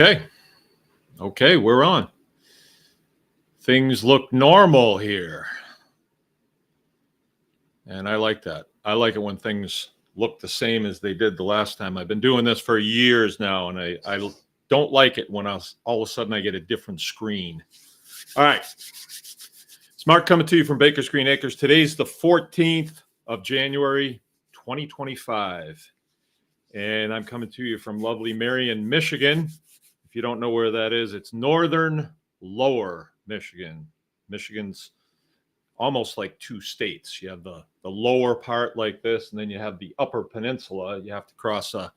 Okay. Okay, we're on. Things look normal here. And I like that. I like it when things look the same as they did the last time. I've been doing this for years now, and I don't like it when all of a sudden I get a different screen. All right. Smart coming to you from Baker's Green Acres. Today's the 14th of January, 2025. And I'm coming to you from lovely Marion, Michigan. If you don't know where that is, it's northern lower Michigan. Michigan's almost like two states. You have the lower part like this, and then you have the upper peninsula. You have to cross a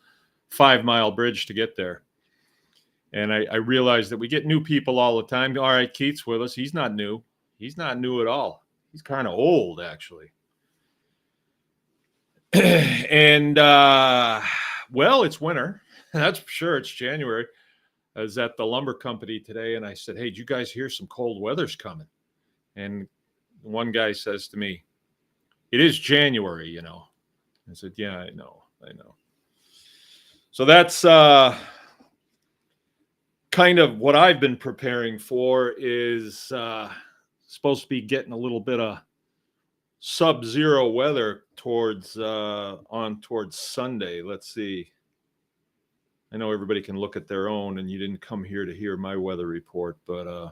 5-mile bridge to get there. And I realize that we get new people all the time. All right, Keith's with us. He's not new. He's not new at all. He's kind of old, actually. And, well, it's winter. That's for sure. It's January. I was at the lumber company today, and I said, hey, did you guys hear some cold weather's coming? And one guy says to me, it is January, you know. I said, yeah, I know. So that's kind of what I've been preparing for is supposed to be getting a little bit of sub-zero weather towards Sunday. Let's see. I know everybody can look at their own, and you didn't come here to hear my weather report, but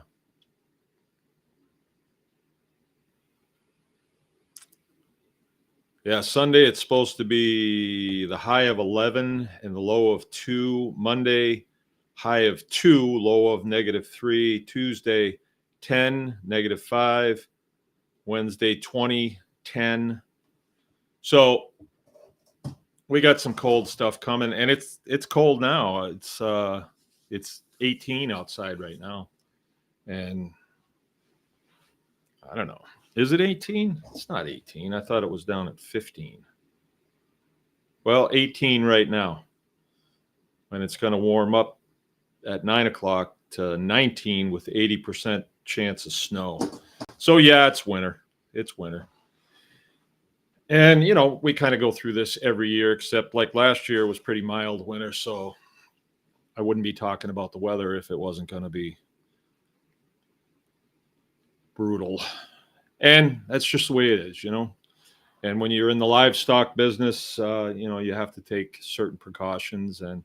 yeah, Sunday it's supposed to be the high of 11 and the low of 2. Monday, high of 2, low of -3. Tuesday, 10, -5. Wednesday, 20, 10. So we got some cold stuff coming, and it's cold now. It's 18 outside right now, and I don't know. Is it 18? It's not 18. I thought it was down at 15. Well, 18 right now, and it's going to warm up at 9 o'clock to 19 with 80% chance of snow. So yeah, it's winter. It's winter. And, you know, we kind of go through this every year, except like last year was pretty mild winter. So I wouldn't be talking about the weather if it wasn't going to be brutal. And that's just the way it is, you know. And when you're in the livestock business, you know, you have to take certain precautions. And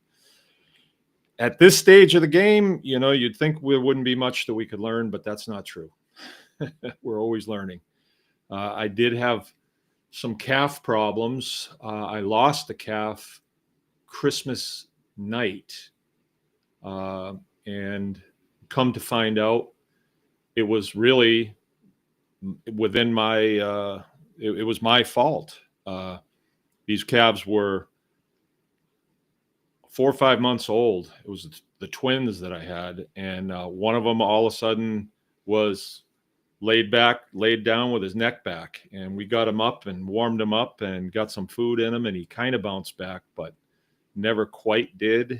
at this stage of the game, you know, you'd think there wouldn't be much that we could learn, but that's not true. We're always learning. I did have some calf problems. I lost a calf Christmas night, and come to find out, it was really within my. It was my fault. These calves were 4 or 5 months old. It was the twins that I had, and one of them all of a sudden was laid down with his neck back, and we got him up and warmed him up and got some food in him, and he kind of bounced back, but never quite did.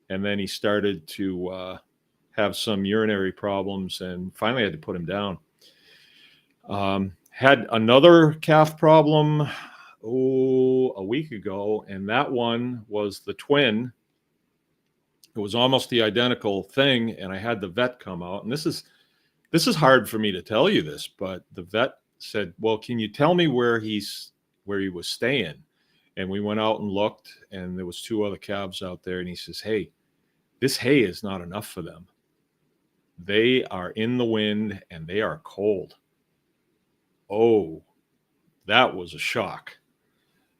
And then he started to have some urinary problems, and finally had to put him down. Had another calf problem a week ago, and that one was the twin. It was almost the identical thing, and I had the vet come out, and this is hard for me to tell you this, but the vet said, well, can you tell me where he was staying? And we went out and looked, and there was 2 other calves out there, and he says, hey, this hay is not enough for them. They are in the wind and they are cold. Oh, that was a shock.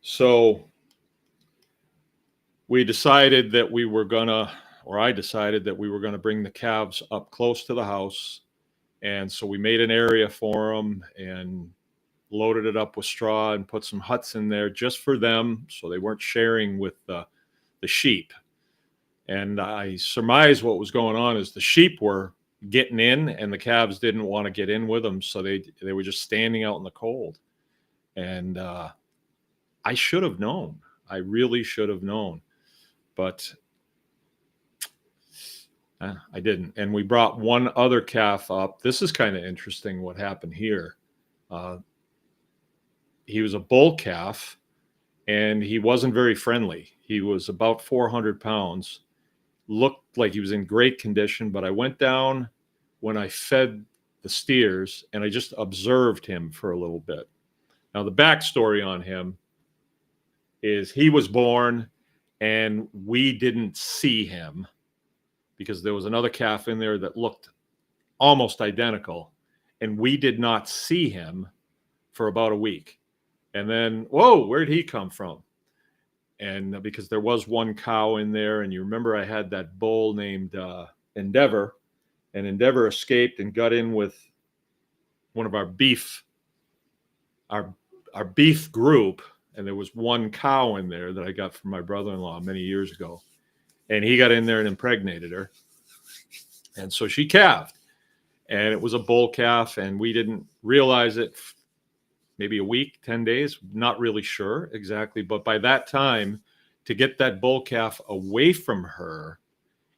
So I decided that we were going to bring the calves up close to the house. And so we made an area for them and loaded it up with straw and put some huts in there just for them, so they weren't sharing with the sheep. And I surmised what was going on is the sheep were getting in and the calves didn't want to get in with them, so they were just standing out in the cold. And I should have known. I really should have known. But I didn't. And we brought one other calf up. This is kind of interesting what happened here. He was a bull calf, and he wasn't very friendly. He was about 400 pounds, looked like he was in great condition, but I went down when I fed the steers and I just observed him for a little bit. Now, the backstory on him is he was born and we didn't see him because there was another calf in there that looked almost identical, and we did not see him for about a week. And then, whoa, where'd he come from? And because there was one cow in there, and you remember I had that bull named Endeavor, and Endeavor escaped and got in with one of our beef group, and there was one cow in there that I got from my brother-in-law many years ago, and he got in there and impregnated her, and so she calved, and it was a bull calf, and we didn't realize it maybe a week, 10 days, not really sure exactly, but by that time, to get that bull calf away from her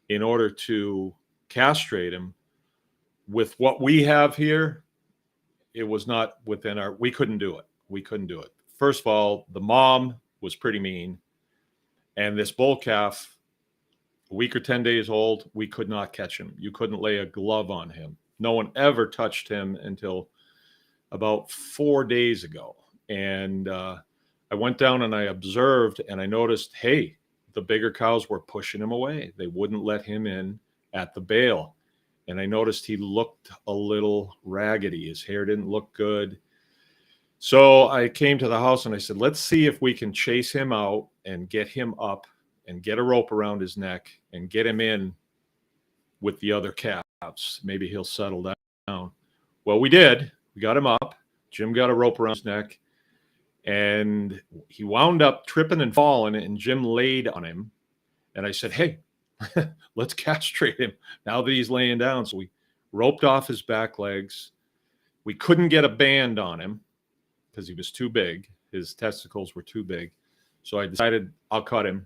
in order to castrate him with what we have here, it was not within we couldn't do it. First of all, the mom was pretty mean, and this bull calf, a week or 10 days old, we could not catch him. You couldn't lay a glove on him. No one ever touched him until about 4 days ago. And I went down and I observed, and I noticed, hey, the bigger cows were pushing him away. They wouldn't let him in at the bale. And I noticed he looked a little raggedy. His hair didn't look good. So I came to the house and I said, let's see if we can chase him out and get him up and get a rope around his neck and get him in with the other calves. Maybe he'll settle down. Well, we did. We got him up. Jim got a rope around his neck, and he wound up tripping and falling, and Jim laid on him. And I said, hey, let's castrate him now that he's laying down. So we roped off his back legs. We couldn't get a band on him because he was too big. His testicles were too big. So I decided I'll cut him.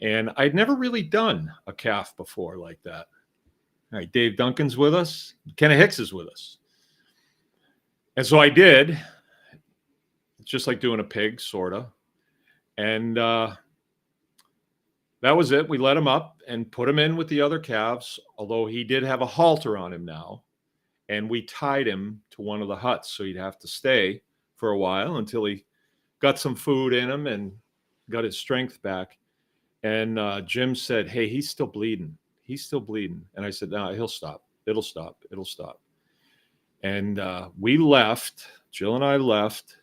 And I'd never really done a calf before like that. All right, Dave Duncan's with us. Kenna Hicks is with us. And so I did. It's just like doing a pig, sort of. And that was it. We let him up and put him in with the other calves, although he did have a halter on him now. And we tied him to one of the huts, so he'd have to stay for a while until he got some food in him and got his strength back. And Jim said, hey, he's still bleeding. He's still bleeding. And I said, no, he'll stop. It'll stop. It'll stop. And we left. Jill and I left.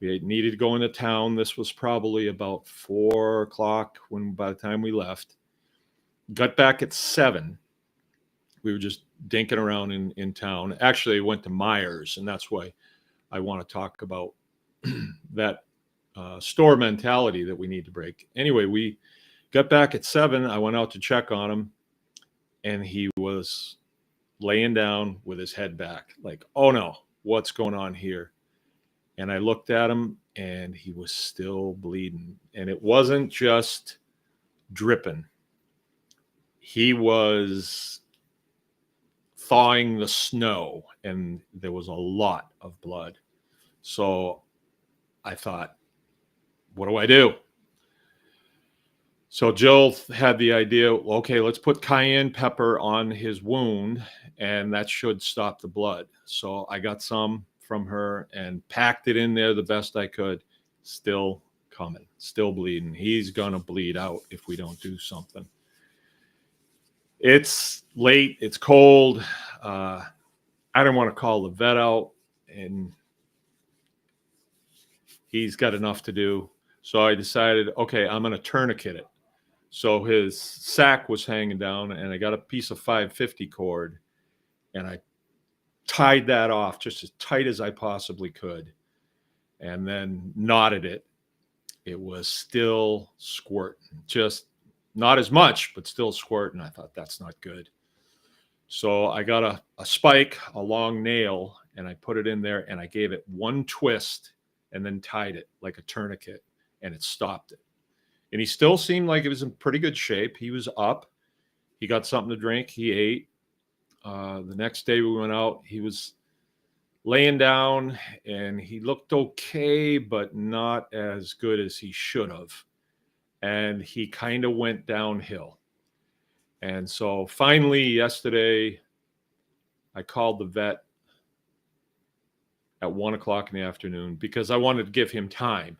We needed to go into town. This was probably about 4 o'clock by the time we left. Got back at 7. We were just dinking around in town. Actually, I went to Myers, and that's why I want to talk about that store mentality that we need to break. Anyway, we got back at 7. I went out to check on him, and he was laying down with his head back, like, oh no, what's going on here? And I looked at him, and he was still bleeding. And it wasn't just dripping. He was thawing the snow, and there was a lot of blood. So I thought, what do I do? So Jill had the idea, okay, let's put cayenne pepper on his wound, and that should stop the blood. So I got some from her and packed it in there the best I could. Still coming, still bleeding. He's going to bleed out if we don't do something. It's late. It's cold. I didn't want to call the vet out, and he's got enough to do. So I decided, okay, I'm going to tourniquet it. So his sack was hanging down, and I got a piece of 550 cord, and I tied that off just as tight as I possibly could, and then knotted it. It was still squirting, just not as much, but still squirting. I thought, that's not good. So I got a spike, a long nail, and I put it in there, and I gave it one twist and then tied it like a tourniquet, and it stopped it. And he still seemed like he was in pretty good shape. He was up. He got something to drink. He ate. The next day we went out. He was laying down, and he looked okay, but not as good as he should have. And he kind of went downhill. And so finally yesterday, I called the vet at 1 o'clock in the afternoon because I wanted to give him time.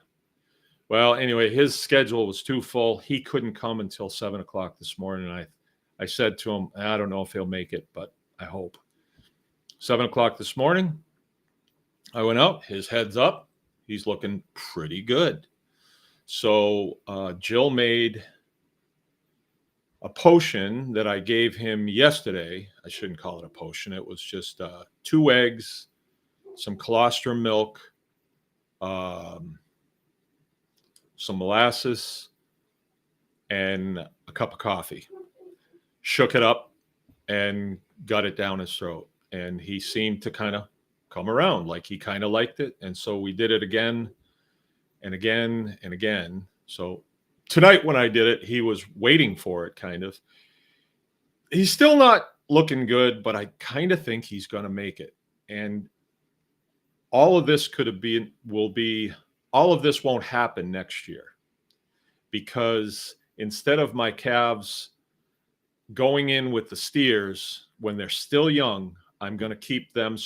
Well, anyway, his schedule was too full. He couldn't come until 7 o'clock this morning. I said to him, I don't know if he'll make it, but I hope. 7 o'clock this morning, I went out, his head's up. He's looking pretty good. So Jill made a potion that I gave him yesterday. I shouldn't call it a potion. It was just 2 eggs, some colostrum milk, some molasses, and a cup of coffee. Shook it up and got it down his throat. And he seemed to kind of come around, like he kind of liked it. And so we did it again and again and again. So tonight when I did it, he was waiting for it, kind of. He's still not looking good, but I kind of think he's going to make it. And all of this all of this won't happen next year, because instead of my calves going in with the steers when they're still young, I'm going to keep them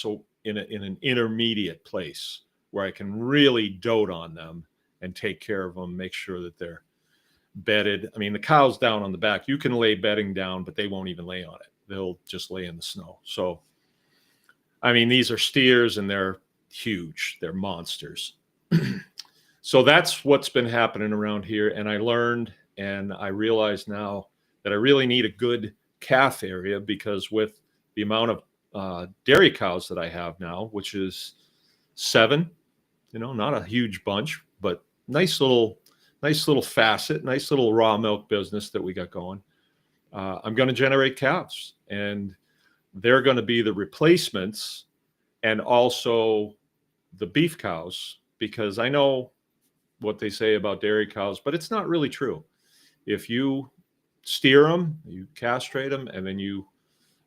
in an intermediate place where I can really dote on them and take care of them, make sure that they're bedded. I mean, the cows down on the back, you can lay bedding down, but they won't even lay on it. They'll just lay in the snow. So, I mean, these are steers and they're huge. They're monsters. So that's what's been happening around here. And I learned and I realize now that I really need a good calf area, because with the amount of dairy cows that I have now, which is 7, not a huge bunch, but nice little facet, nice little raw milk business that we got going. I'm going to generate calves, and they're going to be the replacements and also the beef cows, because I know what they say about dairy cows, but it's not really true. If you steer them, you castrate them, and then you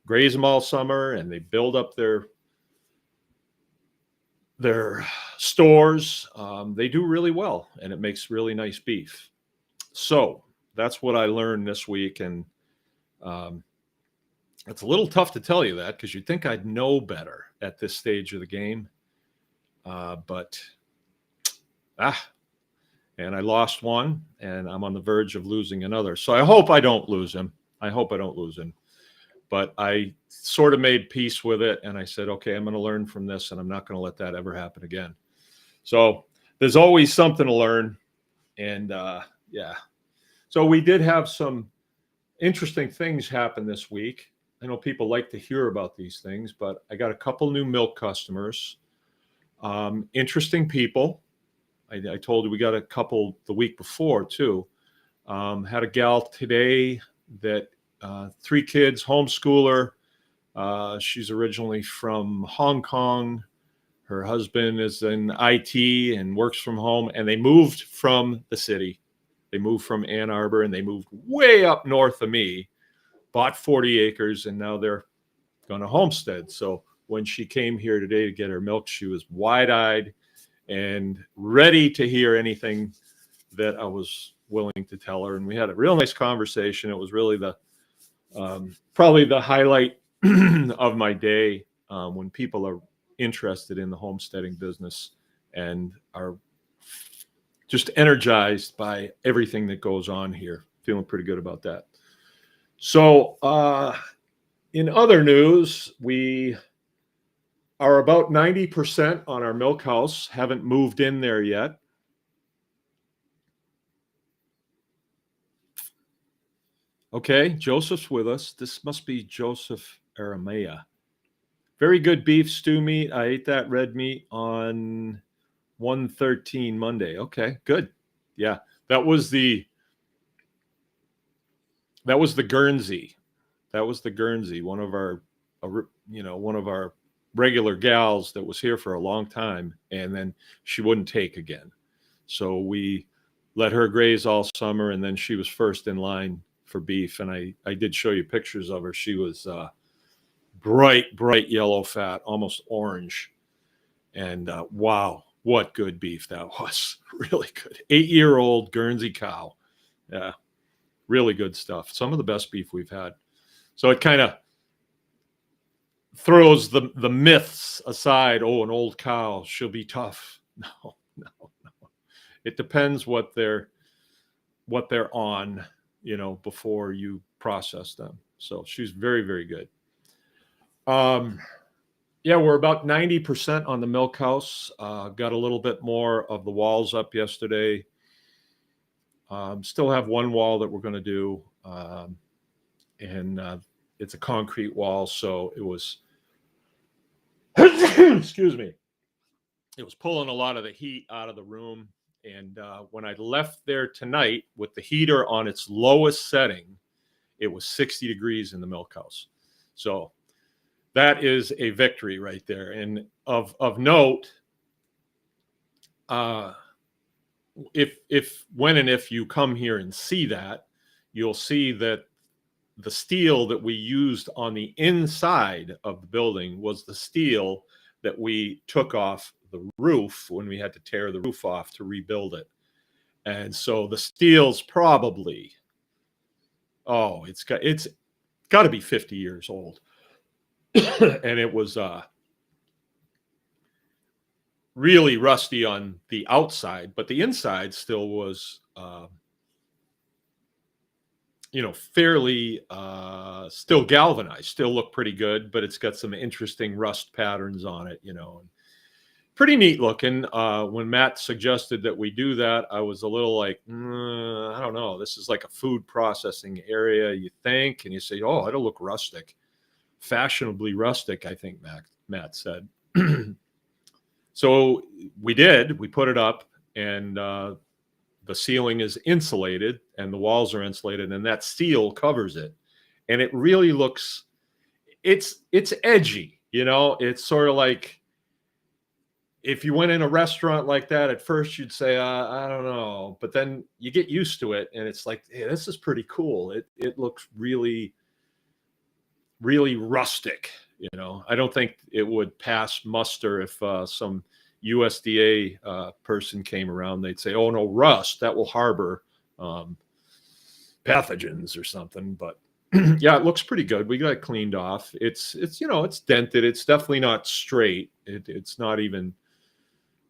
graze them all summer, and they build up their stores, they do really well, and it makes really nice beef. So that's what I learned this week, and it's a little tough to tell you that, because you'd think I'd know better at this stage of the game, and I lost one, and I'm on the verge of losing another. So I hope I don't lose him. But I sort of made peace with it, and I said, okay, I'm going to learn from this, and I'm not going to let that ever happen again. So there's always something to learn. And yeah. So we did have some interesting things happen this week. I know people like to hear about these things, but I got a couple new milk customers. Interesting people. I told you we got a couple the week before too. Had a gal today that 3 kids, homeschooler. She's originally from Hong Kong. Her husband is in IT and works from home, and they moved from the city. They moved from Ann Arbor, and they moved way up north of me, bought 40 acres, and now they're going to homestead. So when she came here today to get her milk, she was wide-eyed and ready to hear anything that I was willing to tell her. And we had a real nice conversation. It was really probably the highlight of my day, when people are interested in the homesteading business and are just energized by everything that goes on here. Feeling pretty good about that. So in other news, we are about 90% on our milk house. Haven't moved in there yet. Okay, Joseph's with us. This must be Joseph Aramea. Very good beef stew meat. I ate that red meat on 1/13 Monday. Okay, good. Yeah, that was the Guernsey. That was the Guernsey, one of our regular gals that was here for a long time, and then she wouldn't take again. So we let her graze all summer, and then she was first in line for beef. And I did show you pictures of her. She was bright yellow fat, almost orange. And wow, what good beef that was. Really good. 8-year-old Guernsey cow. Yeah, really good stuff. Some of the best beef we've had. So it kind of throws the myths aside. Oh, an old cow, she'll be tough. No, no, no. It depends what they're on, before you process them. So she's very, very good. Yeah, we're about 90% on the milk house. Got a little bit more of the walls up yesterday. Still have one wall that we're going to do. And it's a concrete wall. So it was, excuse me, it was pulling a lot of the heat out of the room. And when I left there tonight with the heater on its lowest setting, it was 60 degrees in the milk house. So that is a victory right there. And of note, if you come here and see that, you'll see that the steel that we used on the inside of the building was the steel that we took off the roof when we had to tear the roof off to rebuild it. And so the steel's probably, it's got to be 50 years old. And it was really rusty on the outside, but the inside still was fairly still galvanized, still looked pretty good, but it's got some interesting rust patterns on it, and pretty neat looking. When Matt suggested that we do that, I was a little like, I don't know. This is like a food processing area, you think, and you say, oh, it'll look rustic, fashionably rustic, I think Matt said. So we did. We put it up, and the ceiling is insulated, and the walls are insulated, and that steel covers it, and it really looks. It's edgy, It's sort of like, if you went in a restaurant like that, at first you'd say, I don't know, but then you get used to it, and it's like, hey, this is pretty cool. It looks really, really rustic. I don't think it would pass muster if some USDA person came around. They'd say, oh no, rust, that will harbor pathogens or something. But yeah, it looks pretty good. We got it cleaned off. It's dented. It's definitely not straight. It's not even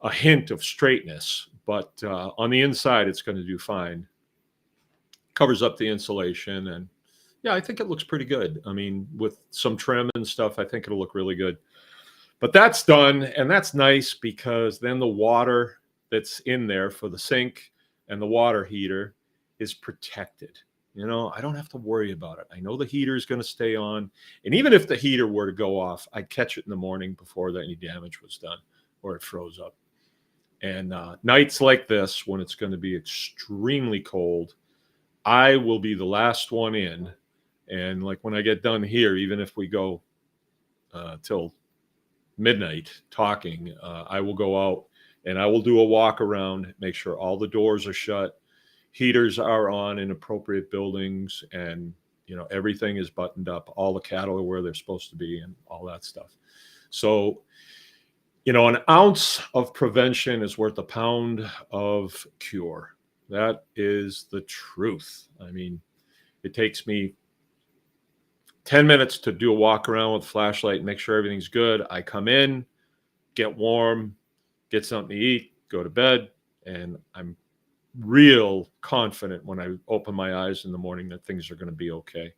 a hint of straightness, but on the inside, it's going to do fine. Covers up the insulation, and yeah, I think it looks pretty good. I mean, with some trim and stuff, I think it'll look really good. But that's done, and that's nice, because then the water that's in there for the sink and the water heater is protected. I don't have to worry about it. I know the heater is going to stay on, and even if the heater were to go off, I'd catch it in the morning before any damage was done or it froze up. And nights like this, when it's going to be extremely cold, I will be the last one in. And like when I get done here, even if we go till midnight talking, I will go out and I will do a walk around, make sure all the doors are shut, heaters are on in appropriate buildings, and everything is buttoned up, all the cattle are where they're supposed to be, and all that stuff. So an ounce of prevention is worth a pound of cure. That is the truth. I mean, it takes me 10 minutes to do a walk around with a flashlight, make sure everything's good. I come in, get warm, get something to eat, go to bed, and I'm real confident when I open my eyes in the morning that things are going to be okay.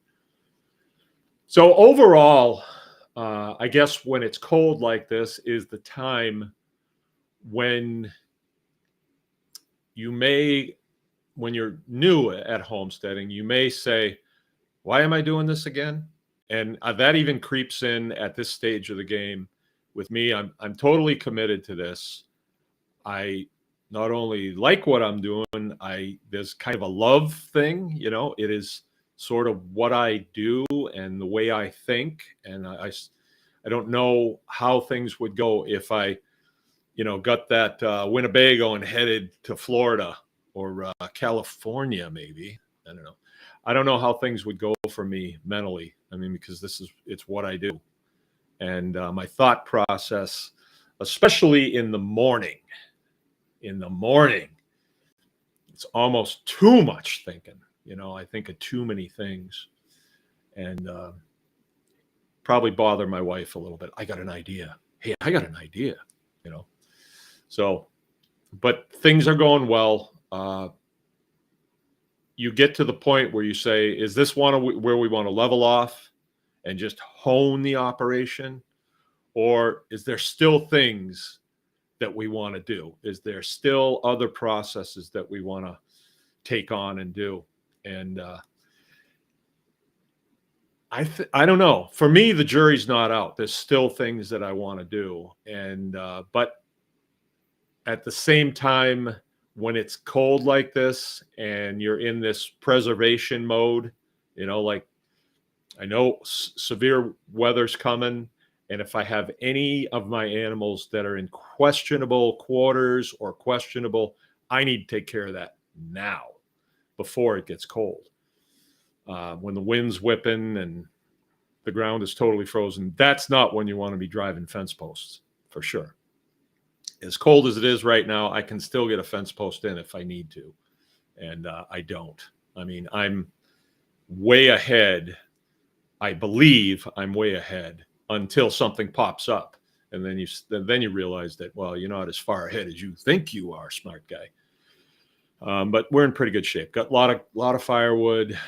So overall, I guess when it's cold like this is the time when when you're new at homesteading, you may say, why am I doing this again? And that even creeps in at this stage of the game with me. I'm totally committed to this. I not only like what I'm doing, there's kind of a love thing, it is sort of what I do and the way I think. And I don't know how things would go if I, got that Winnebago and headed to Florida or California, maybe. I don't know. I don't know how things would go for me mentally. I mean, because it's what I do. And my thought process, especially in the morning, it's almost too much thinking. I think of too many things. and probably bother my wife a little bit. I got an idea. Hey, I got an idea, you know. So, but things are going well. You get to the point where you say, is this one where we want to level off and just hone the operation? Or is there still things that we want to do? Is there still other processes that we want to take on and do? And I don't know. For me, the jury's not out. There's still things that I want to do. And but at the same time, when it's cold like this and you're in this preservation mode, you know, like I know severe weather's coming. And if I have any of my animals that are in questionable quarters or questionable, I need to take care of that now before it gets cold. When the wind's whipping and the ground is totally frozen, that's not when you want to be driving fence posts, for sure. As cold as it is right now, I can still get a fence post in if I need to. And I don't. I mean, I'm way ahead. I believe I'm way ahead until something pops up. And then you realize that, well, you're not as far ahead as you think you are, smart guy. But we're in pretty good shape. Got a lot of firewood,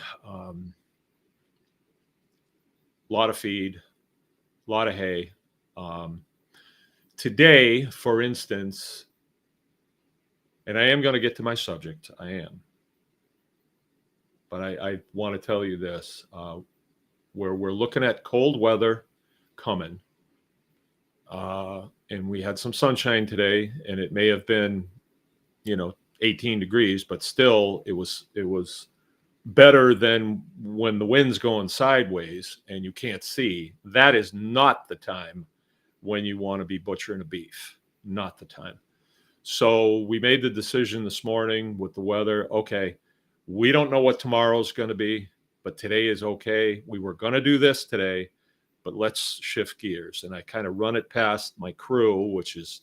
lot of feed, a lot of hay. Today, for instance, and I am going to get to my subject, I am. But I want to tell you this, where we're looking at cold weather coming. And we had some sunshine today, and it may have been, 18 degrees, but still it was better than when the wind's going sideways and you can't see. That is not the time when you want to be butchering a beef. Not the time. So we made the decision this morning with the weather. Okay, we don't know what tomorrow's going to be, but today is okay. We were going to do this today, but let's shift gears. And I kind of run it past my crew, which is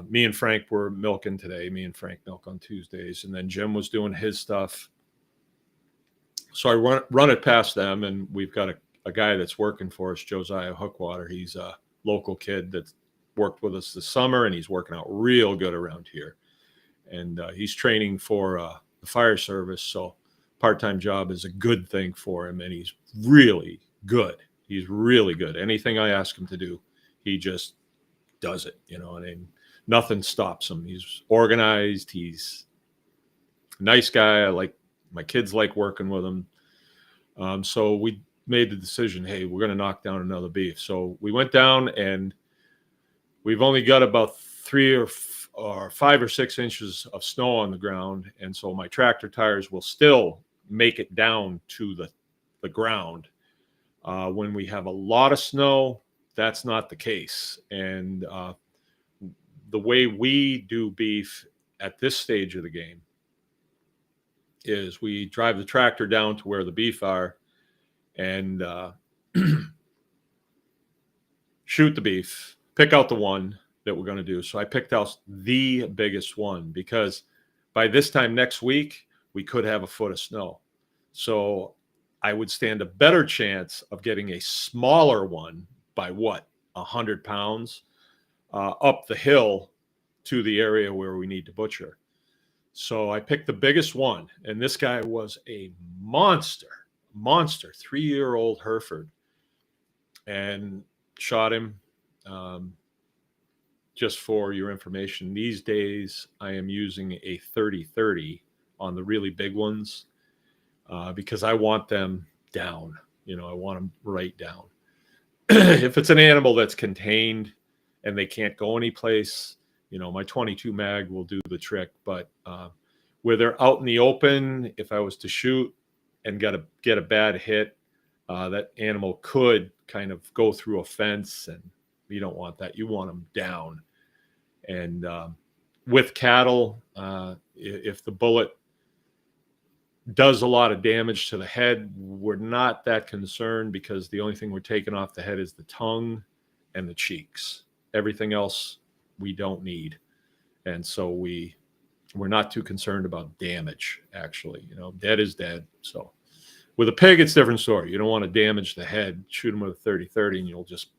me and Frank were milking today. Me and Frank milk on Tuesdays. And then Jim was doing his stuff. So I run it past them, and we've got a guy that's working for us, Josiah Hookwater. He's a local kid that worked with us this summer, and he's working out real good around here. And he's training for the fire service. So part-time job is a good thing for him, and he's really good. He's really good. Anything I ask him to do, he just does it, and nothing stops him. He's organized. He's a nice guy. My kids like working with him. So we made the decision, hey, we're going to knock down another beef. So we went down, and we've only got about 3 or 5 or 6 inches of snow on the ground. And so my tractor tires will still make it down to the ground. When we have a lot of snow, that's not the case. And the way we do beef at this stage of the game is we drive the tractor down to where the beef are and shoot the beef, pick out the one that we're going to do. So I picked out the biggest one because by this time next week, we could have a foot of snow. So I would stand a better chance of getting a smaller one by 100 pounds up the hill to the area where we need to butcher. So I picked the biggest one, and this guy was a monster, 3-year-old Hereford, and shot him. Just for your information, these days I am using a 30-30 on the really big ones because I want them down. I want them right down. If it's an animal that's contained and they can't go anyplace, my 22 mag will do the trick. But where they're out in the open, if I was to shoot and get a bad hit, that animal could kind of go through a fence, and you don't want that. You want them down. And with cattle, if the bullet does a lot of damage to the head, we're not that concerned because the only thing we're taking off the head is the tongue and the cheeks. Everything else we don't need. And so we're not too concerned about damage, actually. Dead is dead. So With a pig, it's a different story. You don't want to damage the head. Shoot them with a 30-30 and you'll just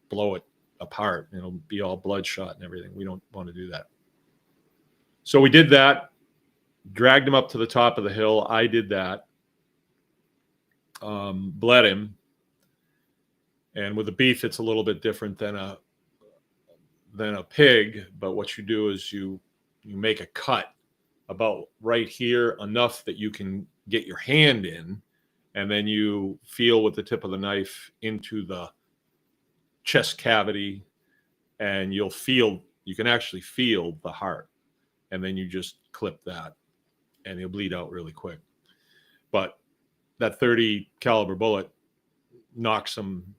blow it apart. It'll be all bloodshot and everything. We don't want to do that. So we did that, dragged him up to the top of the hill. I did that, bled him. And with the beef, it's a little bit different than a pig. But what you do is you make a cut about right here, enough that you can get your hand in, and then you feel with the tip of the knife into the chest cavity, and you can actually feel the heart, and then you just clip that, and you'll bleed out really quick. But that 30 caliber bullet knocks him,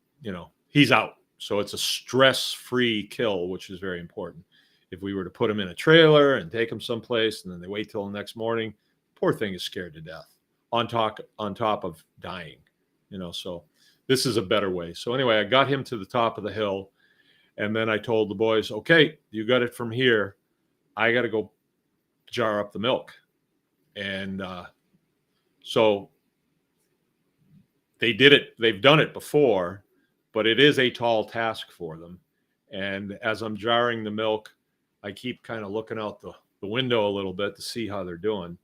he's out. So it's a stress-free kill, which is very important. If we were to put him in a trailer and take him someplace and then they wait till the next morning, poor thing is scared to death on top of dying, so this is a better way. So anyway, I got him to the top of the hill, and then I told the boys, okay, you got it from here. I got to go jar up the milk. And so they did it. They've done it before, but it is a tall task for them. And as I'm jarring the milk, I keep kind of looking out the window a little bit to see how they're doing.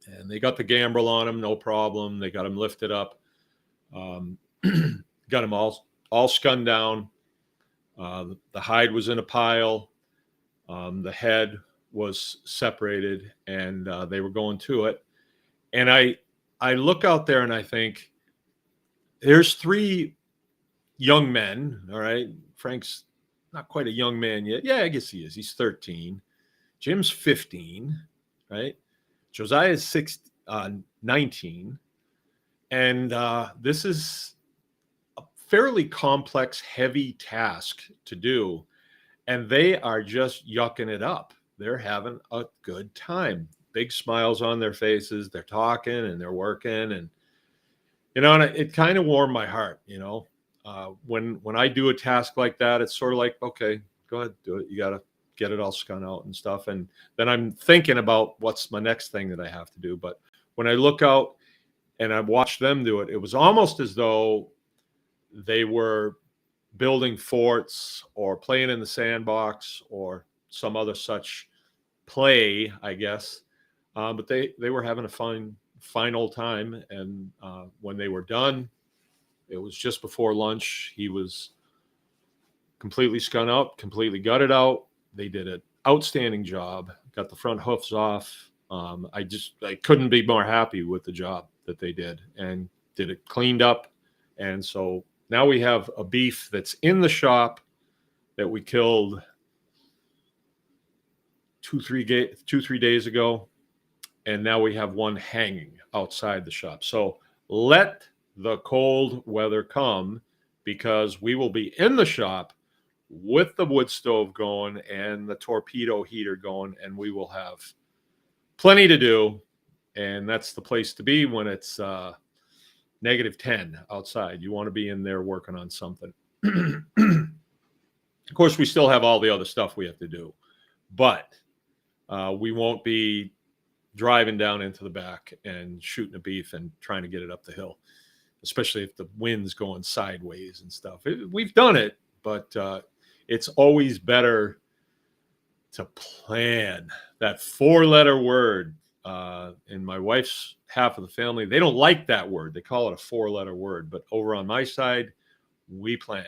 And they got the gambrel on them, no problem. They got them lifted up, got them all skunned down. The hide was in a pile. The head was separated, and they were going to it. And I look out there and I think, there's 3 young men, all right? Frank's not quite a young man yet. Yeah, I guess he is. He's 13. Jim's 15, right? Josiah's 19. And this is a fairly complex, heavy task to do. And they are just yucking it up. They're having a good time. Big smiles on their faces. They're talking and they're working. And, and it kind of warmed my heart, when I do a task like that, it's sort of like, okay, go ahead, do it. You got to get it all scun out and stuff. And then I'm thinking about what's my next thing that I have to do. But when I look out and I watch them do it, it was almost as though they were building forts or playing in the sandbox or some other such play, I guess. But they were having a fine old time. And when they were done, it was just before lunch. He was completely scun out, completely gutted out. They did an outstanding job, got the front hoofs off. I couldn't be more happy with the job that they did, and did it cleaned up. And so now we have a beef that's in the shop that we killed 2-3 days ago. And now we have one hanging outside the shop. So let the cold weather come, because we will be in the shop with the wood stove going and the torpedo heater going, and we will have plenty to do. And that's the place to be when it's -10 outside. You want to be in there working on something. Of course, we still have all the other stuff we have to do, but we won't be driving down into the back and shooting a beef and trying to get it up the hill, especially if the wind's going sideways and stuff. We've done it, but it's always better to plan. That 4-letter word, in my wife's half of the family, they don't like that word. They call it a 4-letter word. But over on my side, we plan.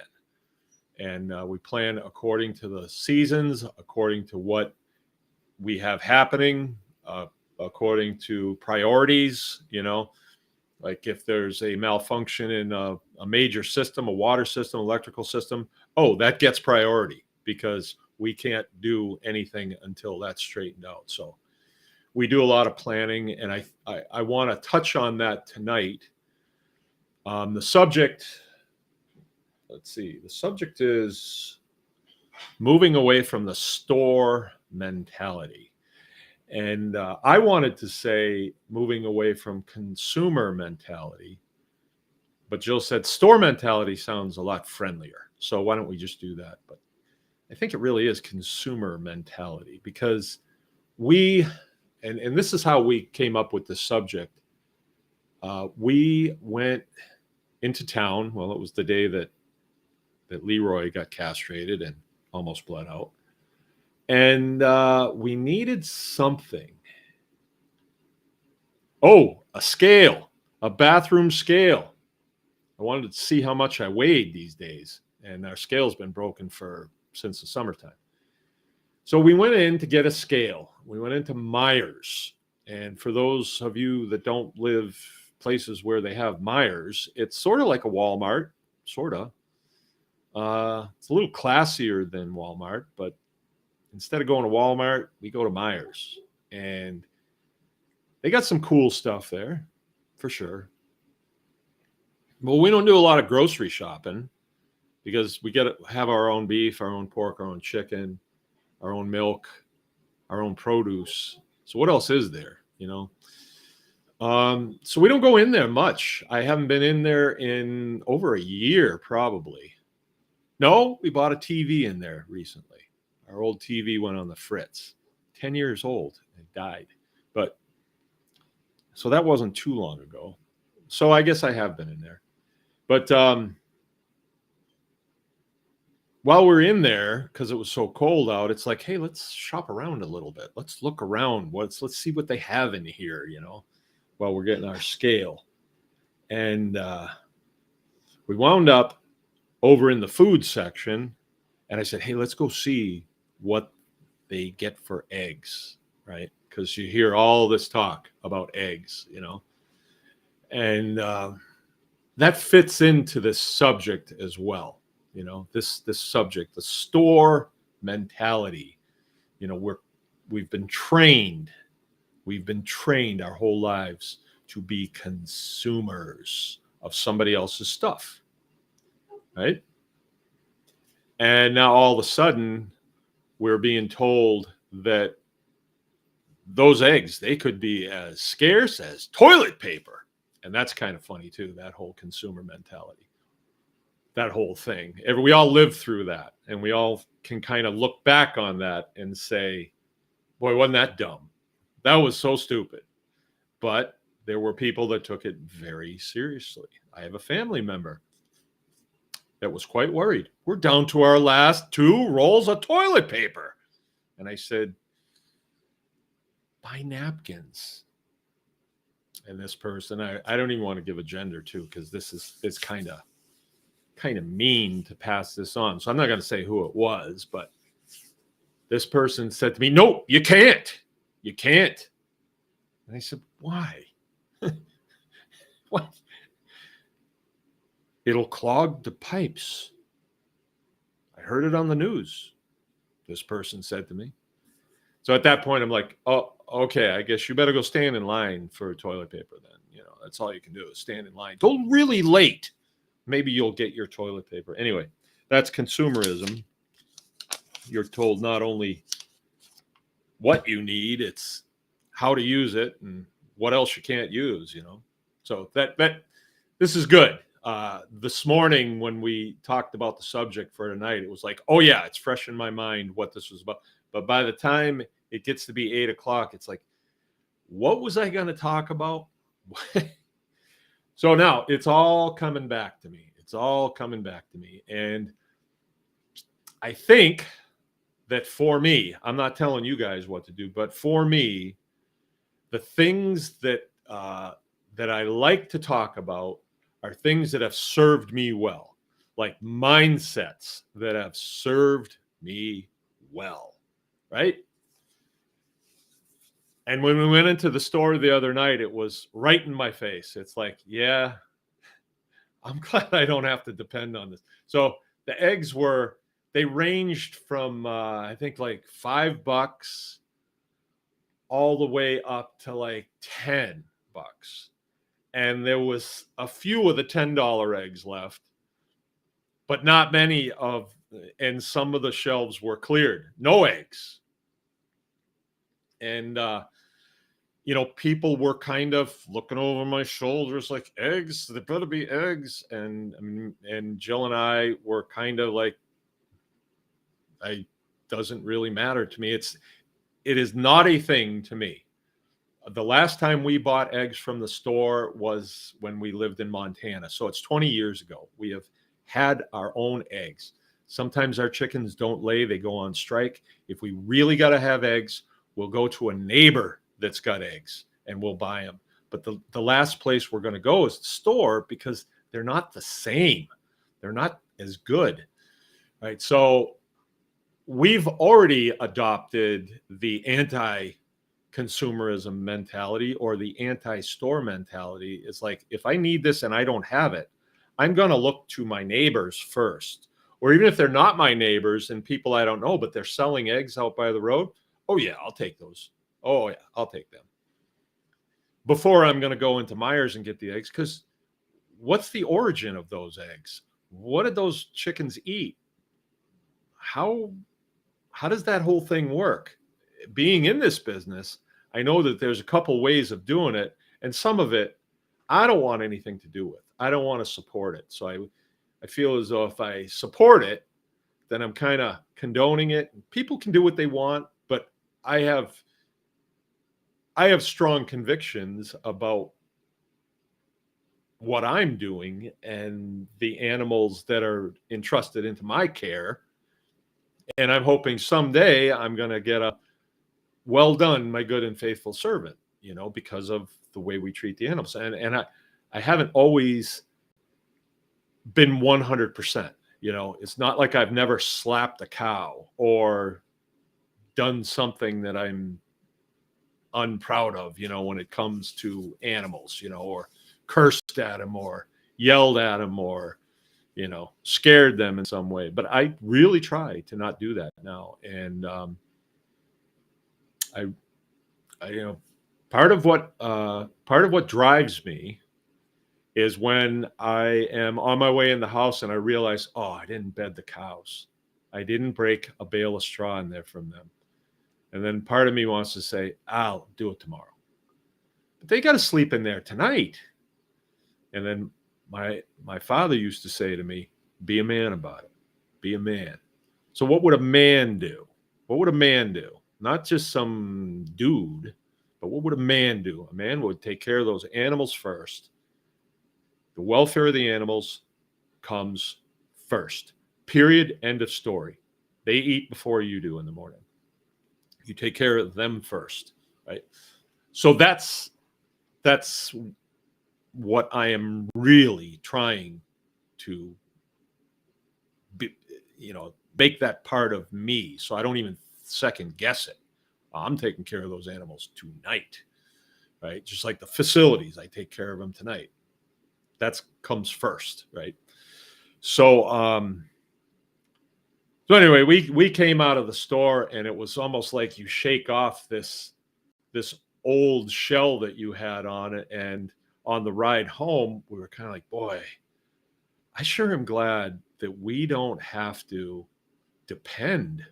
And we plan according to the seasons, according to what we have happening, according to priorities, like if there's a malfunction in a major system, a water system, electrical system, that gets priority, because we can't do anything until that's straightened out. So we do a lot of planning, and I want to touch on that tonight. The subject, let's see, the subject is moving away from the store mentality. And I wanted to say moving away from consumer mentality, but Jill said store mentality sounds a lot friendlier. So why don't we just do that? But I think it really is consumer mentality, because and this is how we came up with the subject. We went into town. Well, it was the day that Leroy got castrated and almost bled out. And we needed something. Oh, a scale, a bathroom scale. I wanted to see how much I weighed these days. And our scale's been broken since the summertime. So we went in to get a scale. We went into Meijer's. And for those of you that don't live places where they have Meijer's, it's sort of like a Walmart, sort of. It's a little classier than Walmart, but instead of going to Walmart, we go to Meijer's. And they got some cool stuff there, for sure. Well, we don't do a lot of grocery shopping because we get to have our own beef, our own pork, our own chicken, our own milk, our own produce. So what else is there, you know? So we don't go in there much. I haven't been in there in over a year, probably. No, we bought a TV in there recently. Our old TV went on the fritz. 10 years old. It died. But so that wasn't too long ago. So I guess I have been in there. But while we're in there, because it was so cold out, it's like, hey, let's shop around a little bit. Let's look around. Let's see what they have in here, you know, while we're getting our scale. And we wound up over in the food section. And I said, hey, let's go see what they get for eggs, right? Because you hear all this talk about eggs, you know. And that fits into this subject as well. You know, this subject, the store mentality. You know, we've been trained our whole lives to be consumers of somebody else's stuff, right? And now all of a sudden, we're being told that those eggs, they could be as scarce as toilet paper. And that's kind of funny too, that whole consumer mentality. That whole thing. We all lived through that, and we all can kind of look back on that and say, boy, wasn't that dumb? That was so stupid. But there were people that took it very seriously. I have a family member that was quite worried. We're down to our last 2 rolls of toilet paper. And I said, buy napkins. And this person, I don't even want to give a gender to, because it's kind of mean to pass this on. So I'm not going to say who it was, but this person said to me, no, you can't. You can't. And I said, why? What? It'll clog the pipes. I heard it on the news, this person said to me. So at that point, I'm like, oh, okay, I guess you better go stand in line for toilet paper then. You know, that's all you can do is stand in line. Till really late. Maybe you'll get your toilet paper. Anyway, that's consumerism. You're told not only what you need, it's how to use it and what else you can't use, you know. So that this is good. This morning when we talked about the subject for tonight, it was like, oh yeah, it's fresh in my mind what this was about. But by the time it gets to be 8 o'clock, it's like, what was I going to talk about? So now it's all coming back to me. It's all coming back to me. And I think that for me, I'm not telling you guys what to do, but for me, the things that I like to talk about are things that have served me well, like mindsets that have served me well, right? And when we went into the store the other night, it was right in my face. It's like, yeah, I'm glad I don't have to depend on this. So the eggs they ranged from, I think like $5 all the way up to like $10. And there was a few of the $10 eggs left, but not many and some of the shelves were cleared. No eggs. And, you know, people were kind of looking over my shoulders like, eggs, there better be eggs. And Jill and I were kind of like, it doesn't really matter to me. It is not a thing to me. The last time we bought eggs from the store was when we lived in Montana. So it's 20 years ago. We have had our own eggs. Sometimes our chickens don't lay, they go on strike. If we really got to have eggs, we'll go to a neighbor that's got eggs and we'll buy them. But the last place we're going to go is the store because they're not the same. They're not as good, right? So we've already adopted the anti-consumerism mentality or the anti-store mentality. It's like, if I need this and I don't have it, I'm going to look to my neighbors first. Or even if they're not my neighbors and people I don't know, but they're selling eggs out by the road. Oh yeah, I'll take those. Oh yeah, I'll take them. Before I'm going to go into Myers and get the eggs, because what's the origin of those eggs? What did those chickens eat? How does that whole thing work? Being in this business, I know that there's a couple ways of doing it, and some of it I don't want anything to do with. I don't want to support it. So I feel as though if I support it, then I'm kind of condoning it. People can do what they want, but I have strong convictions about what I'm doing and the animals that are entrusted into my care. And I'm hoping someday I'm going to get a well done, my good and faithful servant, because of the way we treat the animals. And I haven't always been 100%. It's not like I've never slapped a cow or done something that I'm unproud of, when it comes to animals, or cursed at them or yelled at them or, scared them in some way. But I really try to not do that now. And I part of what drives me is when I am on my way in the house and I realize, oh, I didn't bed the cows. I didn't break a bale of straw in there from them. And then part of me wants to say, I'll do it tomorrow. But they got to sleep in there tonight. And then my father used to say to me, be a man about it. Be a man. So what would a man do? What would a man do? Not just some dude, but what would a man do? A man would take care of those animals first. The welfare of the animals comes first. Period. End of story. They eat before you do in the morning. You take care of them first, right? So that's what I am really trying to make that part of me, so I don't even second guess it. I'm taking care of those animals tonight, right? Just like the facilities, I take care of them tonight. That comes first, right? So anyway, we came out of the store and it was almost like you shake off this old shell that you had on it. And on the ride home, we were kind of like, boy, I sure am glad that we don't have to depend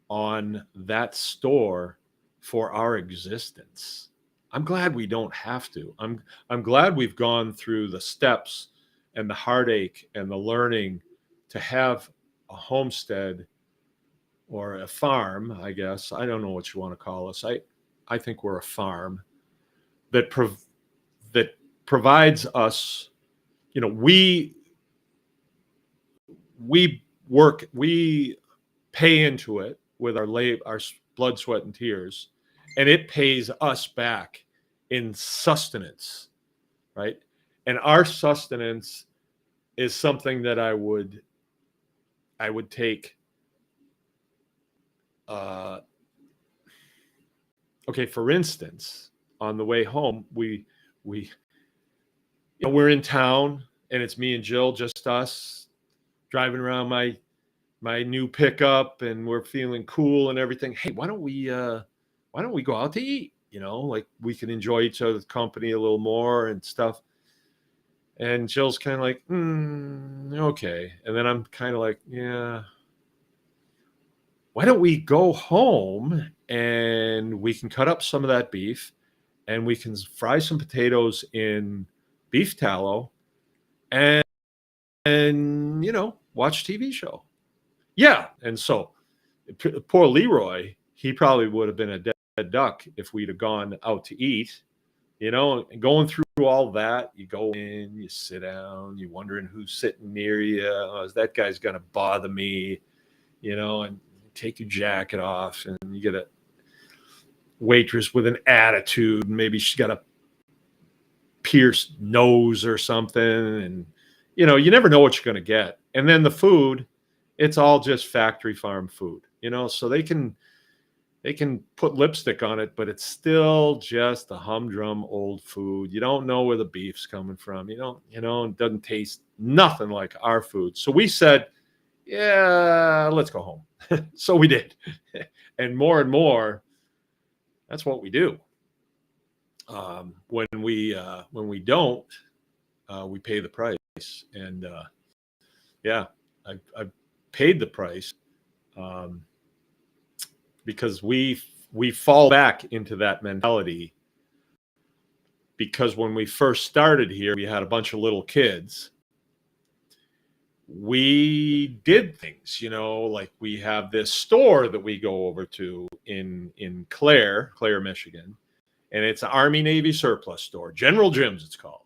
on that store for our existence. I'm glad we don't have to. I'm glad we've gone through the steps and the heartache and the learning to have a homestead or a farm, I guess. I don't know what you want to call us. I think we're a farm that provides us, we pay into it with our blood, sweat, and tears, and it pays us back in sustenance, right? And our sustenance is something that I would take. Okay, for instance, on the way home, we're in town, and it's me and Jill, just us, driving around my new pickup, and we're feeling cool and everything. Hey, why don't we go out to eat? Like we can enjoy each other's company a little more and stuff. And Jill's kind of like, okay. And then I'm kind of like, yeah, why don't we go home and we can cut up some of that beef and we can fry some potatoes in beef tallow and watch a TV show. Yeah. And so poor Leroy, he probably would have been a dead duck if we'd have gone out to eat. And going through all that, you go in, you sit down, you're wondering who's sitting near you. Oh, is that guy's going to bother me? And take your jacket off, and you get a waitress with an attitude. Maybe she's got a pierced nose or something. And, you never know what you're going to get. And then the food, it's all just factory farm food, so they can put lipstick on it, but it's still just the humdrum old food. You don't know where the beef's coming from. It doesn't taste nothing like our food. So we said, yeah, let's go home. So we did. And more, that's what we do. When we don't, we pay the price. And I've paid the price. Because we fall back into that mentality, because when we first started here, we had a bunch of little kids. We did things, like we have this store that we go over to in Clare, Michigan, and it's an Army Navy surplus store, General Jim's it's called.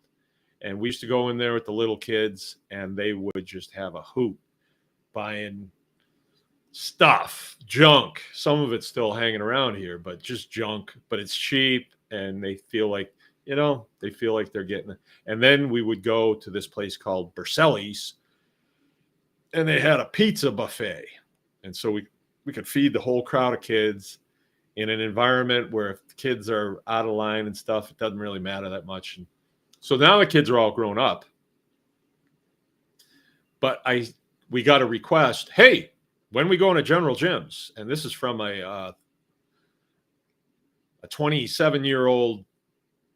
And we used to go in there with the little kids, and they would just have a hoot buying stuff, junk. Some of it's still hanging around here, but just junk, but it's cheap, and they feel like they're getting it. And then we would go to this place called Berselli's, and they had a pizza buffet. And so we could feed the whole crowd of kids in an environment where if the kids are out of line and stuff, it doesn't really matter that much. And so now the kids are all grown up, but we got a request, hey, when we go into General Jim's, and this is from a 27-year-old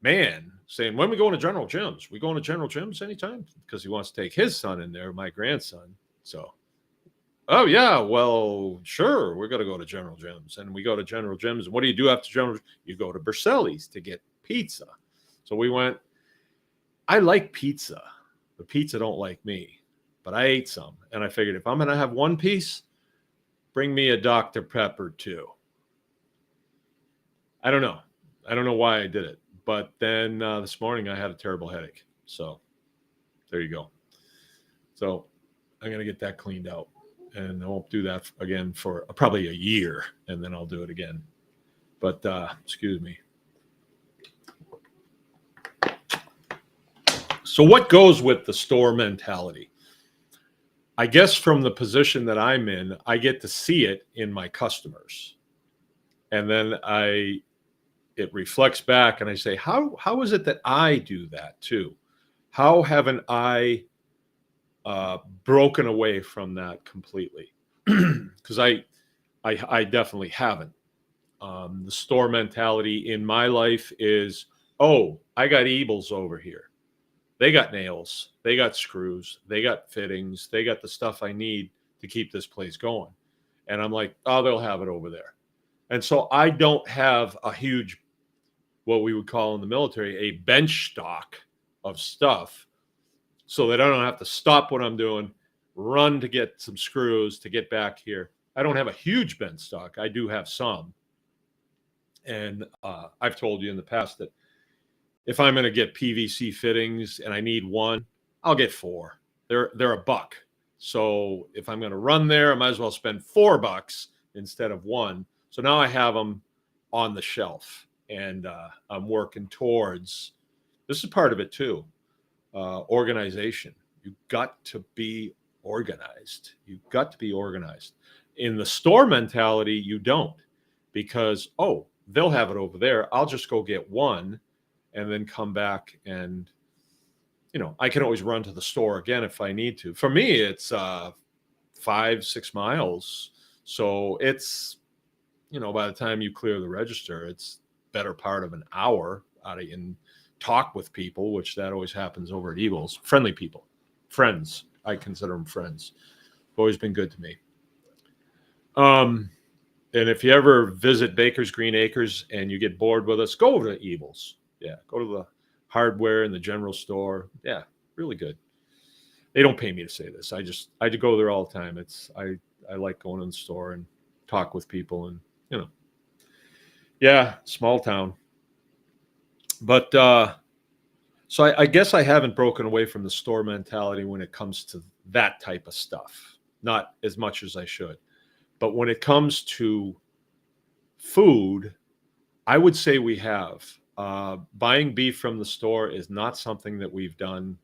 man saying, when we go into General Jim's, we go into General Jim's anytime, because he wants to take his son in there, my grandson. So, oh yeah, well, sure, we're going to go to General Jim's. And we go to General Jim's, and what do you do after General? You go to Berselli's to get pizza. So we went. I like pizza. The pizza don't like me, but I ate some, and I figured if I'm going to have one piece, bring me a Dr. Pepper too. I don't know why I did it. But then this morning I had a terrible headache. So there you go. So I'm going to get that cleaned out. And I won't do that again for probably a year. And then I'll do it again. But excuse me. So what goes with the store mentality? I guess from the position that I'm in, I get to see it in my customers. And then it reflects back, and I say, how is it that I do that too? How haven't I broken away from that completely? Because I definitely haven't. The store mentality in my life is, oh, I got Ebels over here. They got nails, they got screws, they got fittings, they got the stuff I need to keep this place going. And I'm like, oh, they'll have it over there. And so I don't have a huge, what we would call in the military, a bench stock of stuff, so that I don't have to stop what I'm doing, run to get some screws to get back here. I don't have a huge bench stock. I do have some. And I've told you in the past that if I'm going to get PVC fittings and I need one, I'll get four. They're $1. So if I'm going to run there, I might as well spend $4 instead of one. So now I have them on the shelf, and I'm working towards, this is part of it too, organization. You've got to be organized. You've got to be organized. In the store mentality, you don't, because, oh, they'll have it over there. I'll just go get one and then come back, and, I can always run to the store again if I need to. For me, it's 5-6 miles. So it's, by the time you clear the register, it's better part of an hour out of and talk with people, which that always happens over at Ebels. Friendly people, friends. I consider them friends. Always been good to me. And if you ever visit Baker's Green Acres and you get bored with us, go over to Ebels. Yeah, go to the hardware and the general store. Yeah, really good. They don't pay me to say this. I go there all the time. I like going in the store and talk with people, and Yeah, small town. But so I guess I haven't broken away from the store mentality when it comes to that type of stuff. Not as much as I should. But when it comes to food, I would say we have. Buying beef from the store is not something that we've done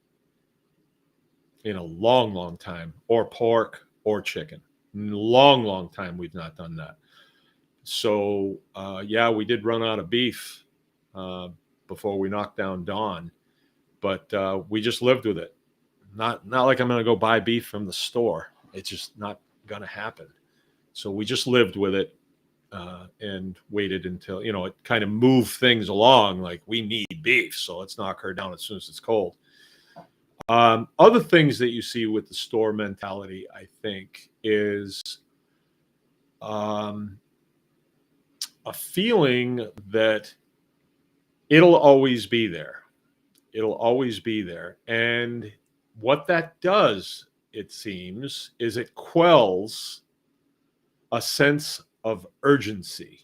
in a long, long time, or pork or chicken. Long, long time we've not done that. So, yeah, we did run out of beef uh, before we knocked down Dawn, but we just lived with it. Not like I'm going to go buy beef from the store. It's just not going to happen. So we just lived with it and waited until it kind of moved things along. Like we need beef, so let's knock her down as soon as it's cold. Other things that you see with the store mentality, I think, is um, a feeling that it'll always be there. It'll always be there. And what that does, it seems, is it quells a sense of urgency.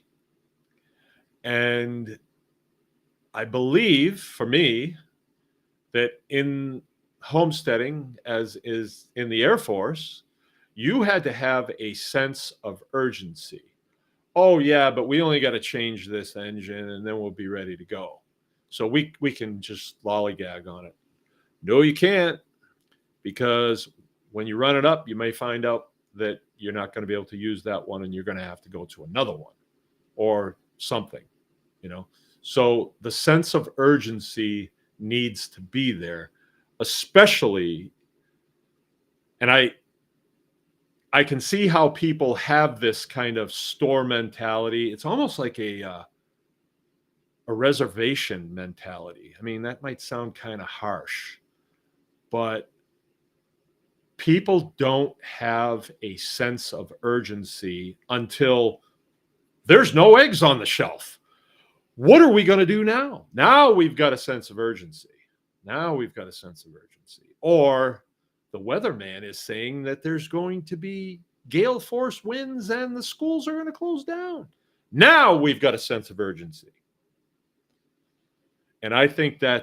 And I believe, for me, that in homesteading, as is in the Air Force, you had to have a sense of urgency. Oh yeah, but we only got to change this engine and then we'll be ready to go. So we can just lollygag on it. No, you can't, because when you run it up, you may find out that you're not going to be able to use that one and you're going to have to go to another one or something, you know. So the sense of urgency needs to be there, especially, and I can see how people have this kind of store mentality. It's almost like a reservation mentality. I mean, that might sound kind of harsh, but people don't have a sense of urgency until there's no eggs on the shelf. What are we going to do now? Now we've got a sense of urgency. Now we've got a sense of urgency. Or the weatherman is saying that there's going to be gale force winds and the schools are going to close down. Now we've got a sense of urgency. And I think that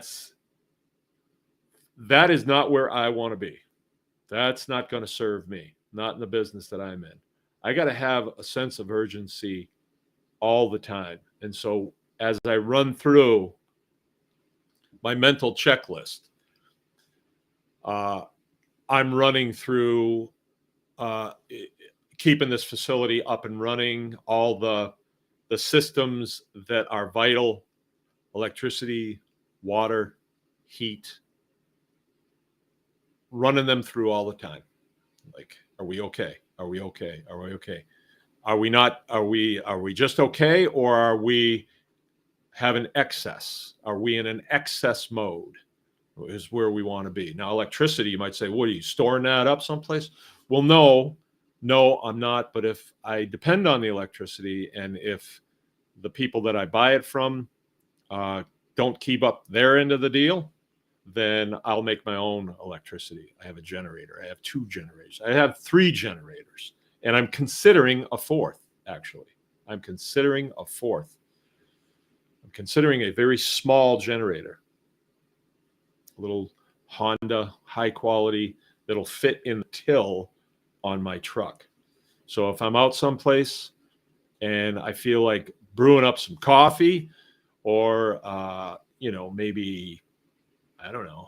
is not where I want to be. That's not going to serve me, not in the business that I'm in. I got to have a sense of urgency all the time. And so as I run through my mental checklist, I'm running through keeping this facility up and running, all the systems that are vital: electricity, water, heat, running them through all the time. Like, are we okay? Are we okay? Are we okay? Are we not? Are we just okay, or are we having excess? Are we in an excess mode? Is where we want to be. Now, electricity, you might say, what are you storing that up someplace? Well, no, I'm not. But if I depend on the electricity, and if the people that I buy it from don't keep up their end of the deal, then I'll make my own electricity. I have a generator. I have 2 generators. I have 3 generators. And I'm considering a 4th, actually. I'm considering a 4th. I'm considering a very small generator, a little Honda, high quality, that'll fit in the till on my truck. So if I'm out someplace and I feel like brewing up some coffee, or, maybe, I don't know,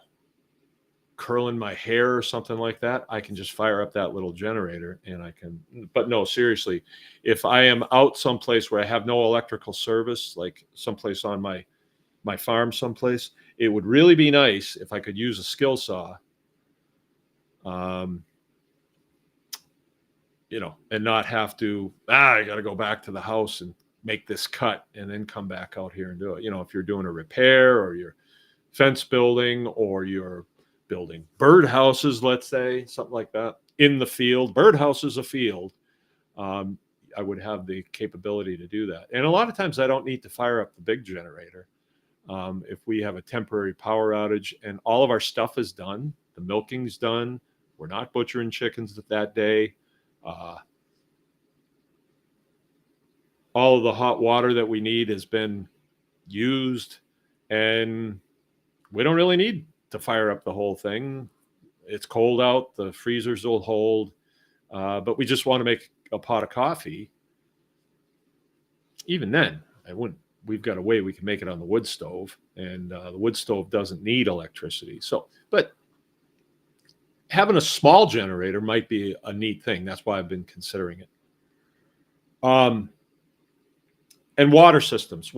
curling my hair or something like that, I can just fire up that little generator and I can. But no, seriously, if I am out someplace where I have no electrical service, like someplace on my farm someplace, it would really be nice if I could use a skill saw, and not have to, I got to go back to the house and make this cut and then come back out here and do it. If you're doing a repair, or you're fence building, or you're building birdhouses, let's say, something like that, in the field. Birdhouse is a field. I would have the capability to do that. And a lot of times I don't need to fire up the big generator. If we have a temporary power outage and all of our stuff is done, the milking's done, we're not butchering chickens that day, all of the hot water that we need has been used, and we don't really need to fire up the whole thing. It's cold out, the freezers will hold, but we just want to make a pot of coffee. Even then, I wouldn't. We've got a way we can make it on the wood stove, and the wood stove doesn't need electricity. So, but having a small generator might be a neat thing. That's why I've been considering it. And water systems,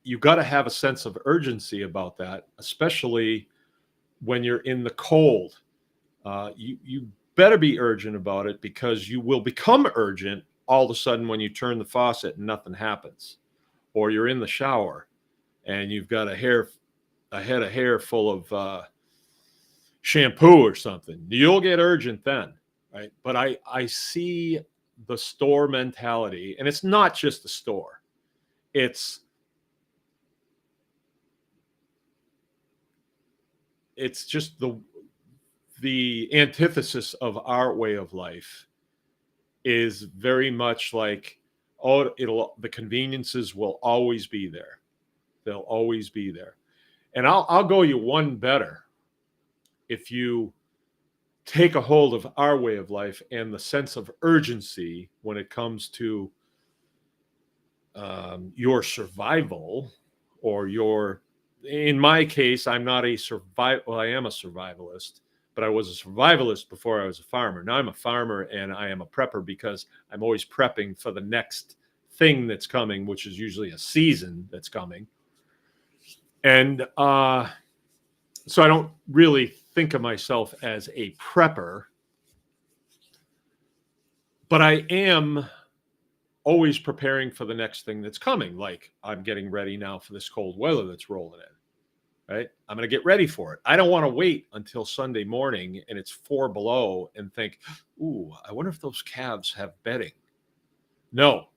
you got to have a sense of urgency about that, especially when you're in the cold. You better be urgent about it, because you will become urgent all of a sudden when you turn the faucet and nothing happens, or you're in the shower and you've got a head of hair full of shampoo or something. You'll get urgent then, right? But I see the store mentality, and it's not just the store. It's just the antithesis of our way of life is very much like, the conveniences will always be there. They'll always be there. And I'll go you one better. If you take a hold of our way of life and the sense of urgency when it comes to your survival, or in my case, I'm not a I am a survivalist, but I was a survivalist before I was a farmer. Now I'm a farmer, and I am a prepper because I'm always prepping for the next thing that's coming, which is usually a season that's coming. And so I don't really think of myself as a prepper, but I am always preparing for the next thing that's coming. Like, I'm getting ready now for this cold weather that's rolling in, right? I'm going to get ready for it. I don't want to wait until Sunday morning and it's 4 below and think, ooh, I wonder if those calves have bedding. No.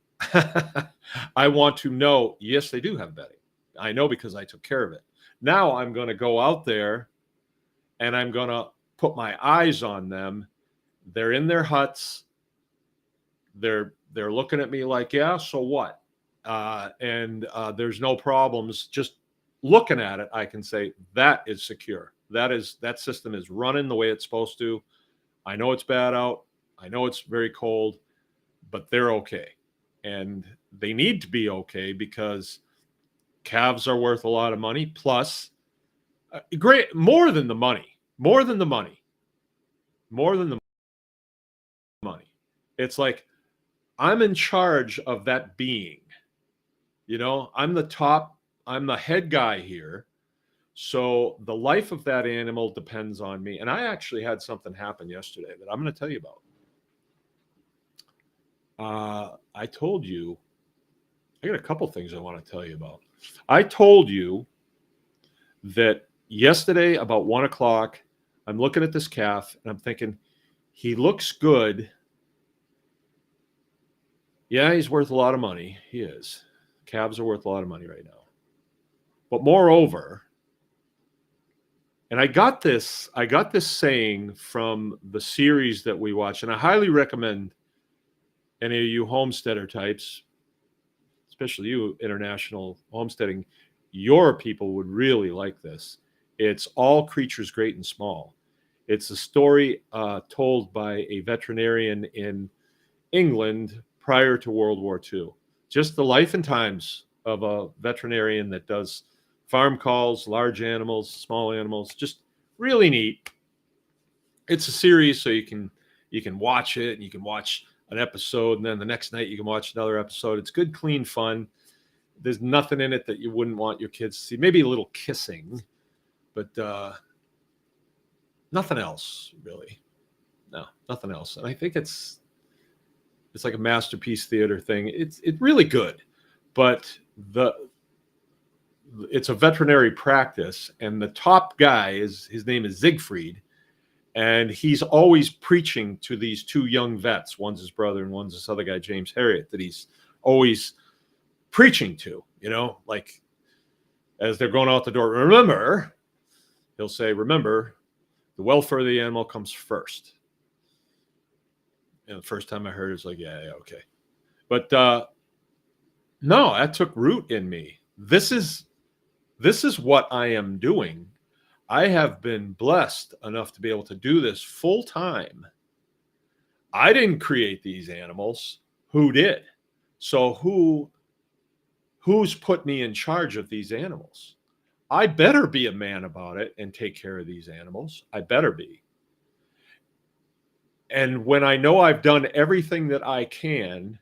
I want to know, yes, they do have bedding. I know because I took care of it. Now I'm going to go out there and I'm going to put my eyes on them. They're in their huts. They're looking at me like, yeah, so what? And there's no problems. Just looking at it, I can say that is secure. That system is running the way it's supposed to. I know it's bad out. I know it's very cold, but they're okay. And they need to be okay, because calves are worth a lot of money. Plus, more than the money. It's like, I'm in charge of that being. I'm the head guy here. So the life of that animal depends on me. And I actually had something happen yesterday that I'm going to tell you about. I told you, I got a couple things I want to tell you about. I told you that yesterday about 1 o'clock, I'm looking at this calf and I'm thinking, he looks good. Yeah, he's worth a lot of money. He is. Calves are worth a lot of money right now. But moreover, and I got this saying from the series that we watch, and I highly recommend any of you homesteader types, especially you international homesteading, your people would really like this. It's All Creatures Great and Small. It's a story told by a veterinarian in England prior to World War II. Just the life and times of a veterinarian that does farm calls, large animals, small animals, just really neat. It's a series, so you can watch it, and you can watch an episode, and then the next night you can watch another episode. It's good, clean fun. There's nothing in it that you wouldn't want your kids to see. Maybe a little kissing, but nothing else, really. No, nothing else. And I think it's like a masterpiece theater thing. It's really good, but it's a veterinary practice, and the top guy his name is Siegfried, and he's always preaching to these two young vets. One's his brother and one's this other guy, James Herriot, that he's always preaching to, like as they're going out the door. Remember, he'll say, remember, the welfare of the animal comes first. And the first time I heard it, it's like, yeah, okay. But no, that took root in me. This is what I am doing. I have been blessed enough to be able to do this full time. I didn't create these animals. Who did? So who's put me in charge of these animals? I better be a man about it and take care of these animals. I better be. And when I know I've done everything that I can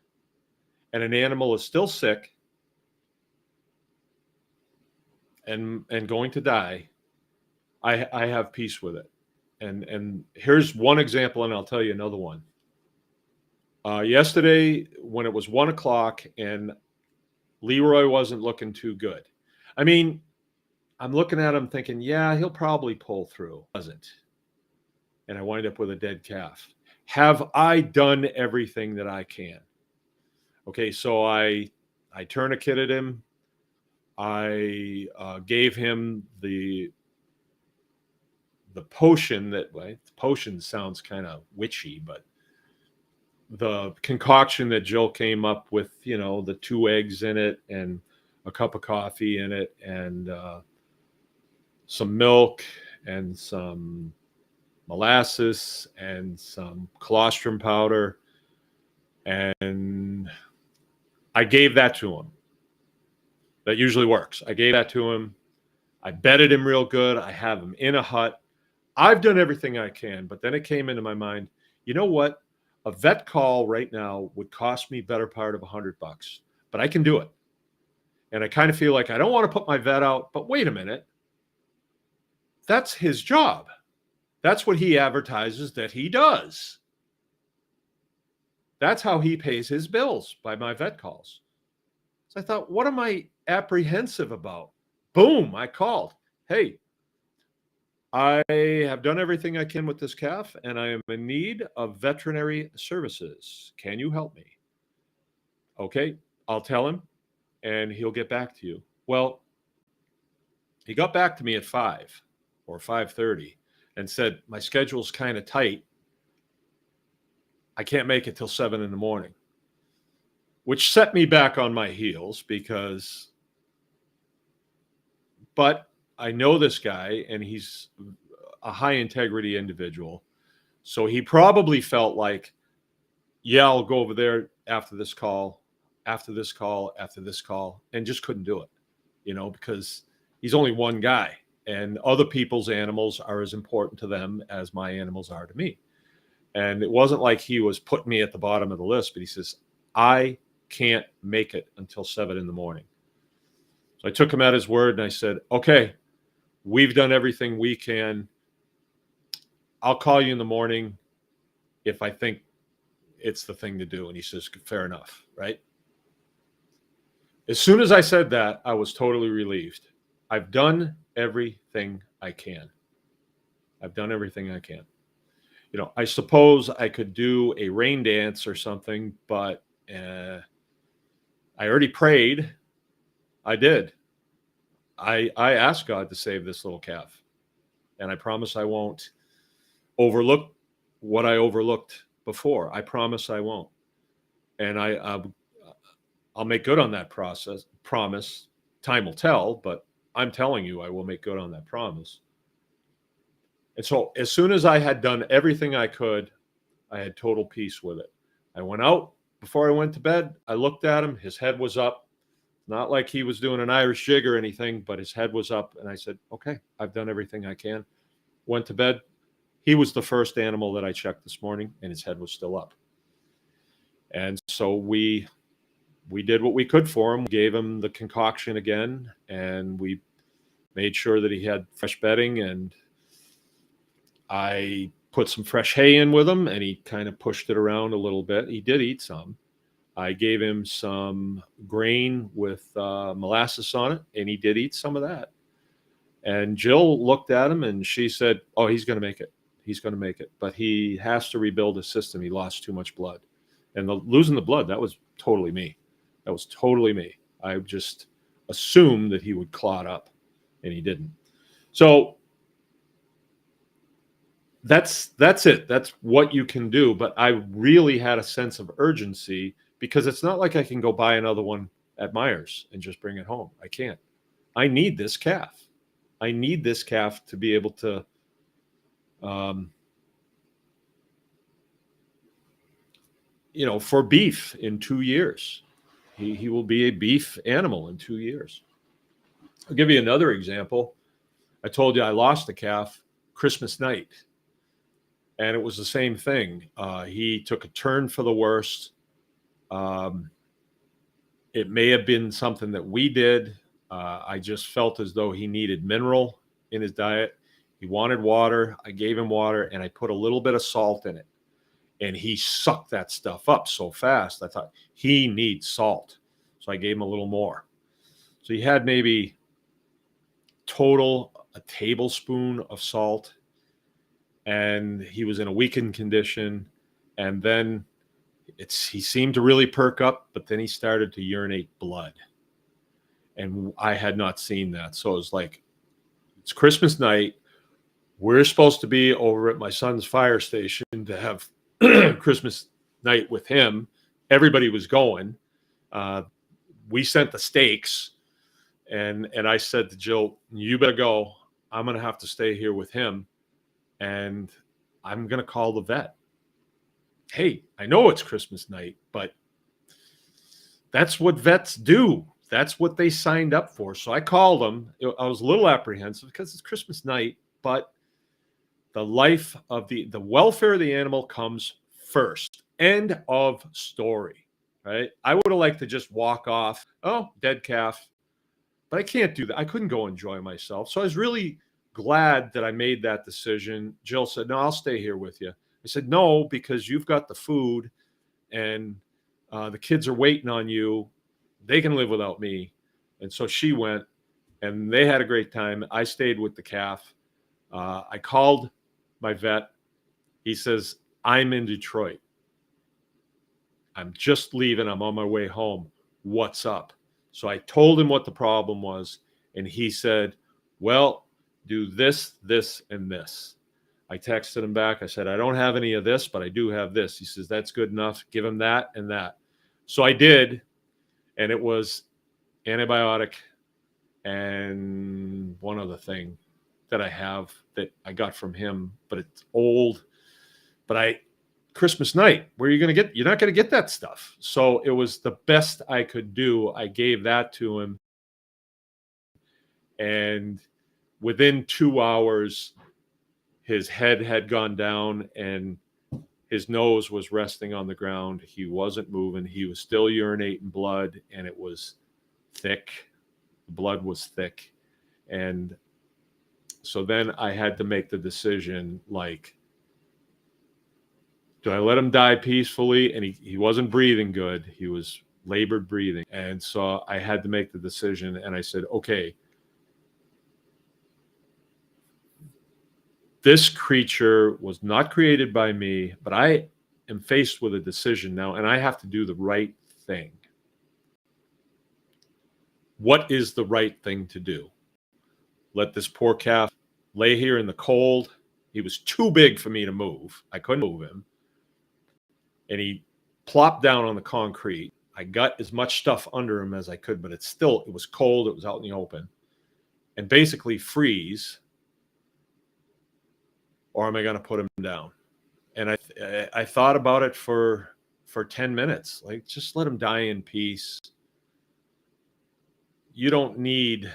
and an animal is still sick and going to die, I have peace with it. And here's one example, and I'll tell you another one. Yesterday, when it was 1 o'clock and Leroy wasn't looking too good. I mean, I'm looking at him thinking, yeah, he'll probably pull through. Doesn't. And I wind up with a dead calf. Have I done everything that I can? Okay, so I tourniqueted him. I gave him the potion that, well, potion sounds kind of witchy, but the concoction that Jill came up with, you know, the 2 eggs in it and a cup of coffee in it and some milk and some molasses and some colostrum powder. And I gave that to him. That usually works. I gave that to him. I bedded him real good. I have him in a hut. I've done everything I can, but then it came into my mind, you know what? A vet call right now would cost me better part of $100, but I can do it. And I kind of feel like I don't want to put my vet out, but wait a minute. That's his job. That's what he advertises that he does. That's how he pays his bills, by my vet calls. So I thought, what am I apprehensive about? Boom, I called. Hey, I have done everything I can with this calf, and I am in need of veterinary services. Can you help me? Okay, I'll tell him, and he'll get back to you. Well, he got back to me at 5 or 5:30 and said, my schedule's kind of tight. I can't make it till 7 in the morning, which set me back on my heels but I know this guy and he's a high integrity individual. So he probably felt like, yeah, I'll go over there after this call, after this call, after this call, and just couldn't do it, you know, because he's only one guy and other people's animals are as important to them as my animals are to me. And it wasn't like he was putting me at the bottom of the list, but he says, I can't make it until 7 in the morning. So I took him at his word and I said, okay, we've done everything we can. I'll call you in the morning if I think it's the thing to do. And he says, fair enough, right? As soon as I said that, I was totally relieved. I've done everything I can. I've done everything I can. You know, I suppose I could do a rain dance or something, but I already prayed. I did. I asked God to save this little calf. And I promise I won't overlook what I overlooked before. I promise I won't. And I'll make good on that promise. Time will tell, but I'm telling you, I will make good on that promise. And so as soon as I had done everything I could, I had total peace with it. I went out before I went to bed. I looked at him. His head was up. Not like he was doing an Irish jig or anything, but his head was up. And I said, okay, I've done everything I can. Went to bed. He was the first animal that I checked this morning, and his head was still up. And so we did what we could for him. We gave him the concoction again, and we made sure that he had fresh bedding, and I put some fresh hay in with him, and he kind of pushed it around a little bit. He did eat some. I gave him some grain with molasses on it, and he did eat some of that. And Jill looked at him, and she said, oh, he's going to make it. He's going to make it. But he has to rebuild his system. He lost too much blood. And losing the blood, that was totally me. That was totally me. I just assumed that he would clot up, and he didn't. So that's it. That's what you can do. But I really had a sense of urgency because it's not like I can go buy another one at Myers and just bring it home. I can't. I need this calf. I need this calf to be able to for beef in 2 years. He will be a beef animal in 2 years. I'll give you another example. I told you I lost a calf Christmas night, and it was the same thing. He took a turn for the worse. It may have been something that we did. I just felt as though he needed mineral in his diet. He wanted water. I gave him water, and I put a little bit of salt in it. And he sucked that stuff up so fast. I thought he needs salt. So I gave him a little more. So he had maybe total a tablespoon of salt. And he was in a weakened condition. And then he seemed to really perk up, but then he started to urinate blood. And I had not seen that. So it was like, it's Christmas night. We're supposed to be over at my son's fire station to have Christmas night with him. Everybody was going. We sent the steaks, and I said to Jill, "You better go. I'm going to have to stay here with him, and I'm going to call the vet." Hey, I know it's Christmas night, but that's what vets do. That's what they signed up for. So I called them. I was a little apprehensive because it's Christmas night, but the life of the welfare of the animal comes first. End of story, right? I would have liked to just walk off. Oh, dead calf. But I can't do that. I couldn't go enjoy myself. So I was really glad that I made that decision. Jill said, "No, I'll stay here with you." I said, "No, because you've got the food and the kids are waiting on you. They can live without me." And so she went, and they had a great time. I stayed with the calf. I called my vet. He says, "I'm in Detroit. I'm just leaving. I'm on my way home. What's up?" So I told him what the problem was, and he said, "Well, do this, this, and this." I texted him back. I said, "I don't have any of this, but I do have this." He says, "That's good enough. Give him that and that." So I did, and it was antibiotic and one other thing that I have that I got from him, but it's old. But Christmas night, where are you going to get? You're not going to get that stuff. So it was the best I could do. I gave that to him, and within 2 hours, his head had gone down and his nose was resting on the ground. He wasn't moving. He was still urinating blood, and it was thick. The blood was thick. And so then I had to make the decision, like, do I let him die peacefully? And he wasn't breathing good. He was labored breathing. And so I had to make the decision. And I said, okay, this creature was not created by me, but I am faced with a decision now, and I have to do the right thing. What is the right thing to do? Let this poor calf lay here in the cold. He was too big for me to move. I couldn't move him. And he plopped down on the concrete. I got as much stuff under him as I could, but it was cold. It was out in the open. And basically freeze, or am I going to put him down? And I thought about it for 10 minutes. Like, just let him die in peace. I don't need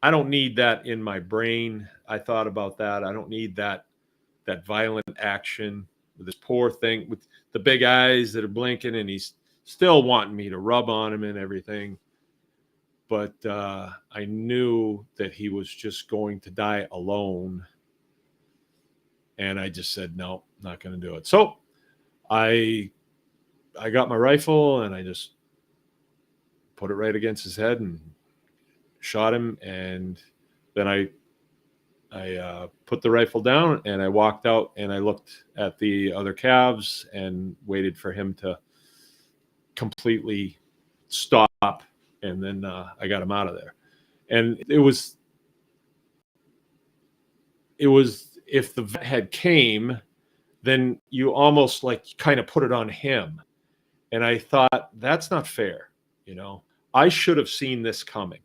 that in my brain. I thought about that. I don't need that violent action with this poor thing with the big eyes that are blinking, and he's still wanting me to rub on him and everything. But I knew that he was just going to die alone. And I just said, no, not going to do it. So I got my rifle and I just put it right against his head and shot him. And then I put the rifle down and I walked out and I looked at the other calves and waited for him to completely stop. And then I got him out of there. And it was, if the vet had came, then you almost like kind of put it on him. And I thought, that's not fair. I should have seen this coming.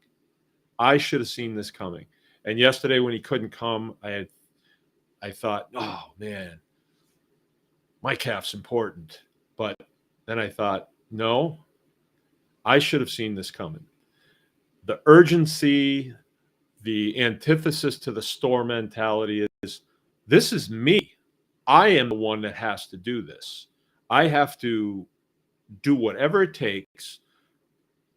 I should have seen this coming. And yesterday when he couldn't come, I thought, oh man, my calf's important. But then I thought, no, I should have seen this coming. The urgency, the antithesis to the store mentality is, this is me. I am the one that has to do this. I have to do whatever it takes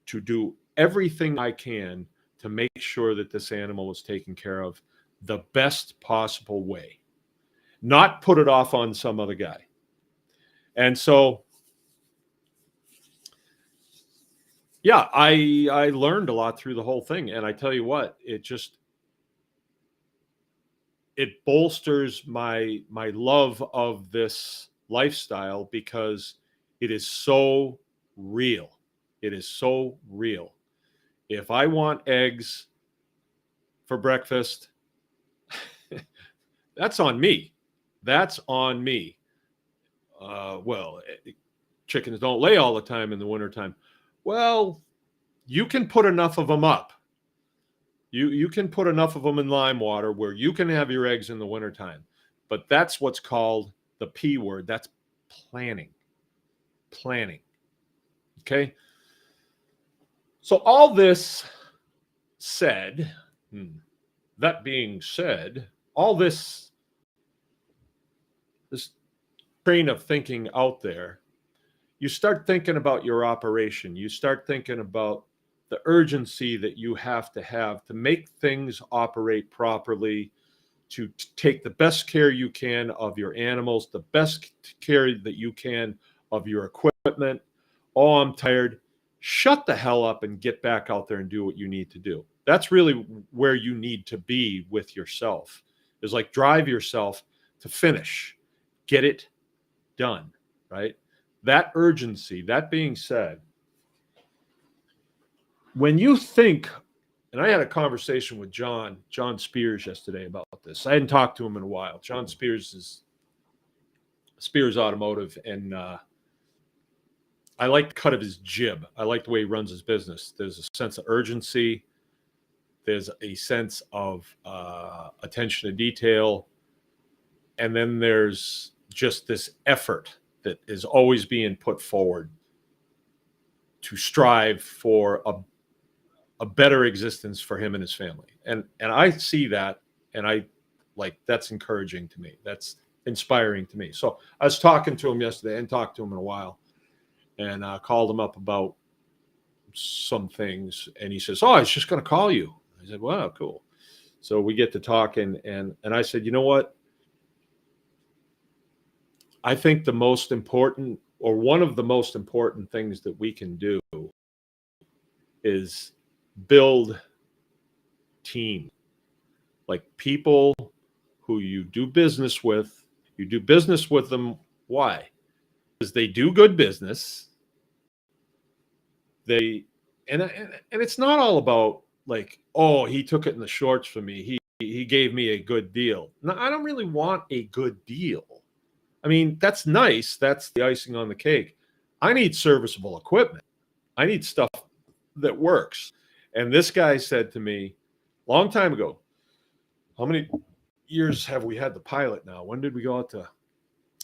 to do everything I can to make sure that this animal is taken care of the best possible way, not put it off on some other guy. And so, yeah, I learned a lot through the whole thing. And I tell you what, it bolsters my love of this lifestyle because it is so real. It is so real. If I want eggs for breakfast, that's on me. That's on me. Well, chickens don't lay all the time in the wintertime. Well, you can put enough of them up. You can put enough of them in lime water where you can have your eggs in the wintertime. But that's what's called the P word. That's planning. Planning. Okay? So all this said, that being said, all this train of thinking out there, you start thinking about your operation. You start thinking about the urgency that you have to make things operate properly, to take the best care you can of your animals, the best care that you can of your equipment. Oh, I'm tired. Shut the hell up and get back out there and do what you need to do. That's really where you need to be with yourself, is like drive yourself to finish, get it done, right? That urgency. That being said, when you think, and I had a conversation with John Spears yesterday about this. I hadn't talked to him in a while. John Spears is Spears Automotive, and I like the cut of his jib. I like the way he runs his business. There's a sense of urgency. There's a sense of attention to detail. And then there's just this effort that is always being put forward to strive for a better existence for him and his family. And I see that, and I like, that's encouraging to me. That's inspiring to me. So I was talking to him yesterday, and talked to him in a while, and called him up about some things. And he says, oh, I was just going to call you. I said, wow, cool. So we get to talking, and I said, you know what? I think the most important, or one of the most important things that we can do is build team. Like people who you do business with, you do business with them. Why? Because they do good business. And it's not all about like, oh, he took it in the shorts for me. He gave me a good deal. No, I don't really want a good deal. I mean, that's nice. That's the icing on the cake. I need serviceable equipment. I need stuff that works. And this guy said to me a long time ago, how many years have we had the Pilot now? When did we go out to?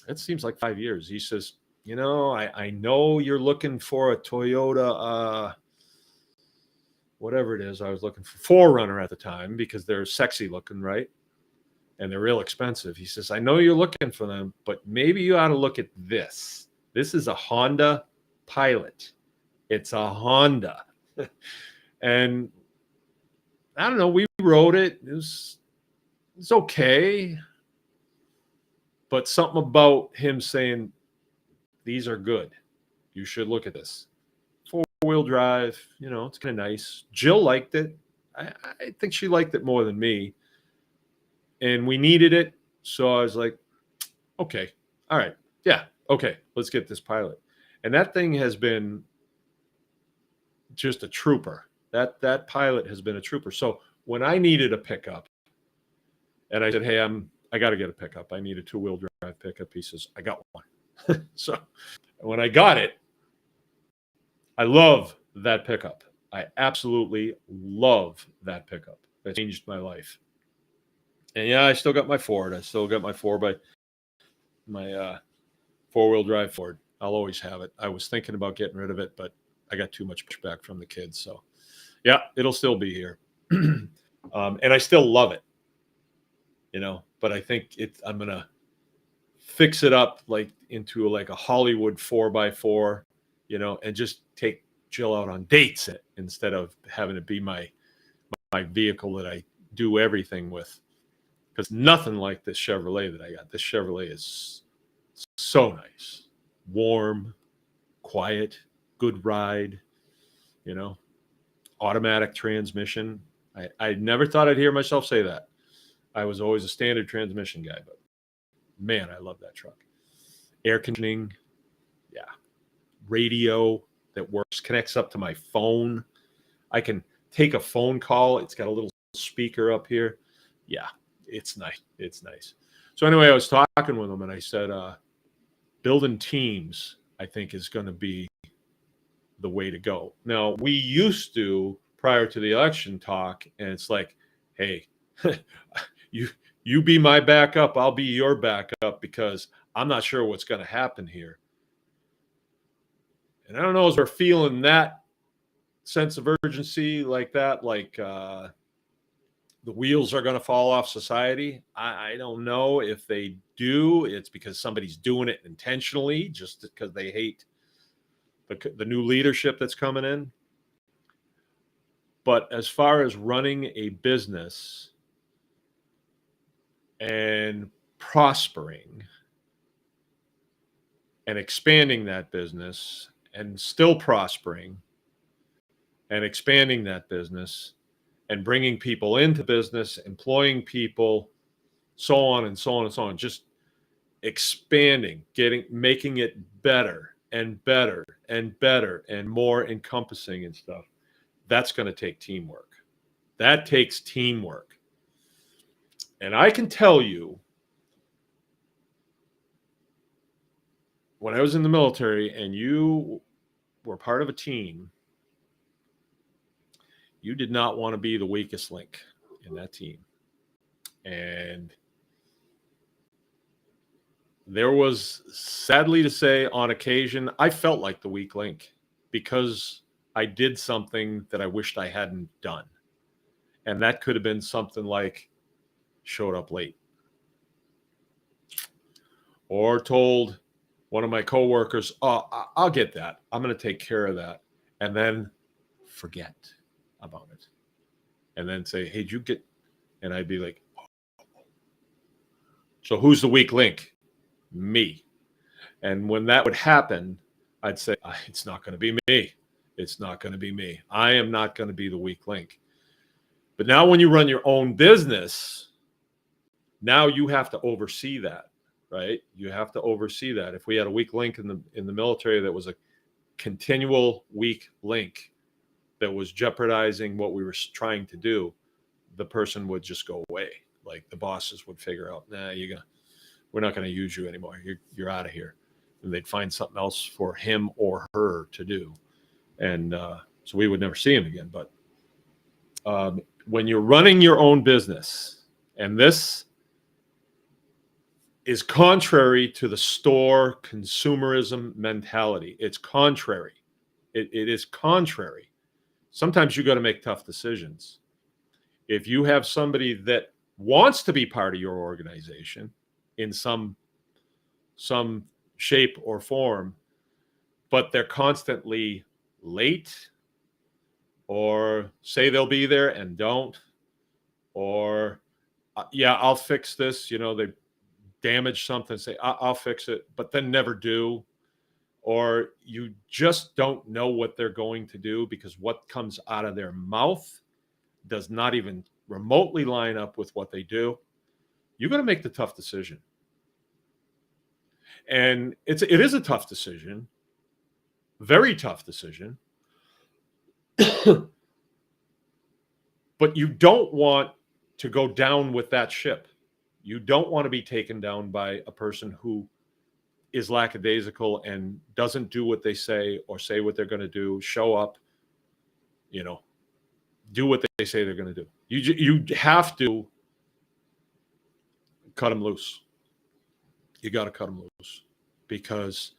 It seems like 5 years. He says, you know, I know you're looking for a Toyota, whatever it is. I was looking for 4Runner at the time because they're sexy looking, right? And they're real expensive. He says, I know you're looking for them, but maybe you ought to look at this. This is a Honda Pilot. It's a Honda. And I don't know, we rode it. It's okay. But something about him saying, these are good. You should look at this. 4-wheel drive, you know, it's kind of nice. Jill liked it. I think she liked it more than me. And we needed it. So I was like, okay, all right. Yeah, okay, let's get this Pilot. And that thing has been just a trooper. That Pilot has been a trooper. So when I needed a pickup, and I said, hey, I got to get a pickup. I need a 2-wheel drive pickup. He says, I got one. So when I got it, I love that pickup. I absolutely love that pickup. It changed my life. And yeah, I still got my Ford. I still got my my 4-wheel drive Ford. I'll always have it. I was thinking about getting rid of it, but I got too much pushback from the kids. So yeah, it'll still be here. And I still love it, but I think I'm going to fix it up like into like a Hollywood 4x4, and just take Jill out on dates instead of having it be my vehicle that I do everything with. Because nothing like this Chevrolet that I got. This Chevrolet is so nice, warm, quiet, good ride, automatic transmission. I never thought I'd hear myself say that. I was always a standard transmission guy, but man, I love that truck. Air conditioning, yeah. Radio that works, connects up to my phone. I can take a phone call. It's got a little speaker up here. Yeah, it's nice. It's nice. So anyway, I was talking with him and I said, building teams, I think, is going to be the way to go. Now, we used to, prior to the election, talk, and it's like, hey, you be my backup, I'll be your backup, because I'm not sure what's going to happen here. And I don't know as we're feeling that sense of urgency like that, like the wheels are going to fall off society. I don't know if they do. It's because somebody's doing it intentionally, just because they hate the new leadership that's coming in. But as far as running a business and prospering and expanding that business and still prospering and expanding that business and bringing people into business, employing people, so on and so on and so on, just expanding, making it better and better and better and more encompassing and stuff. That's going to take teamwork. That takes teamwork. And I can tell you, when I was in the military and you were part of a team, you did not want to be the weakest link in that team. And there was, sadly to say, on occasion, I felt like the weak link because I did something that I wished I hadn't done. And that could have been something like showed up late or told one of my coworkers, oh, I'll get that. I'm going to take care of that. And then forget about it. And then say, hey, did you get, and I'd be like, oh. So who's the weak link? Me. And when that would happen, I'd say, it's not going to be me. It's not going to be me. I am not going to be the weak link. But now when you run your own business, now you have to oversee that, right? You have to oversee that. If we had a weak link in the military that was a continual weak link that was jeopardizing what we were trying to do, the person would just go away. Like the bosses would figure out, nah, we're not going to use you anymore. You're out of here. And they'd find something else for him or her to do. And so we would never see him again. But when you're running your own business, and this is contrary to the store consumerism mentality. It's contrary. It is contrary. Sometimes you got to make tough decisions. If you have somebody that wants to be part of your organization in some shape or form, but they're constantly late, or say they'll be there and don't, or yeah, I'll fix this. They damage something, say I'll fix it, but then never do. Or you just don't know what they're going to do because what comes out of their mouth does not even remotely line up with what they do. You're going to make the tough decision. And it is a tough decision, very tough decision. But you don't want to go down with that ship. You don't want to be taken down by a person who is lackadaisical and doesn't do what they say or say what they're going to do, show up, do what they say they're going to do. You have to cut them loose. You got to cut them loose, because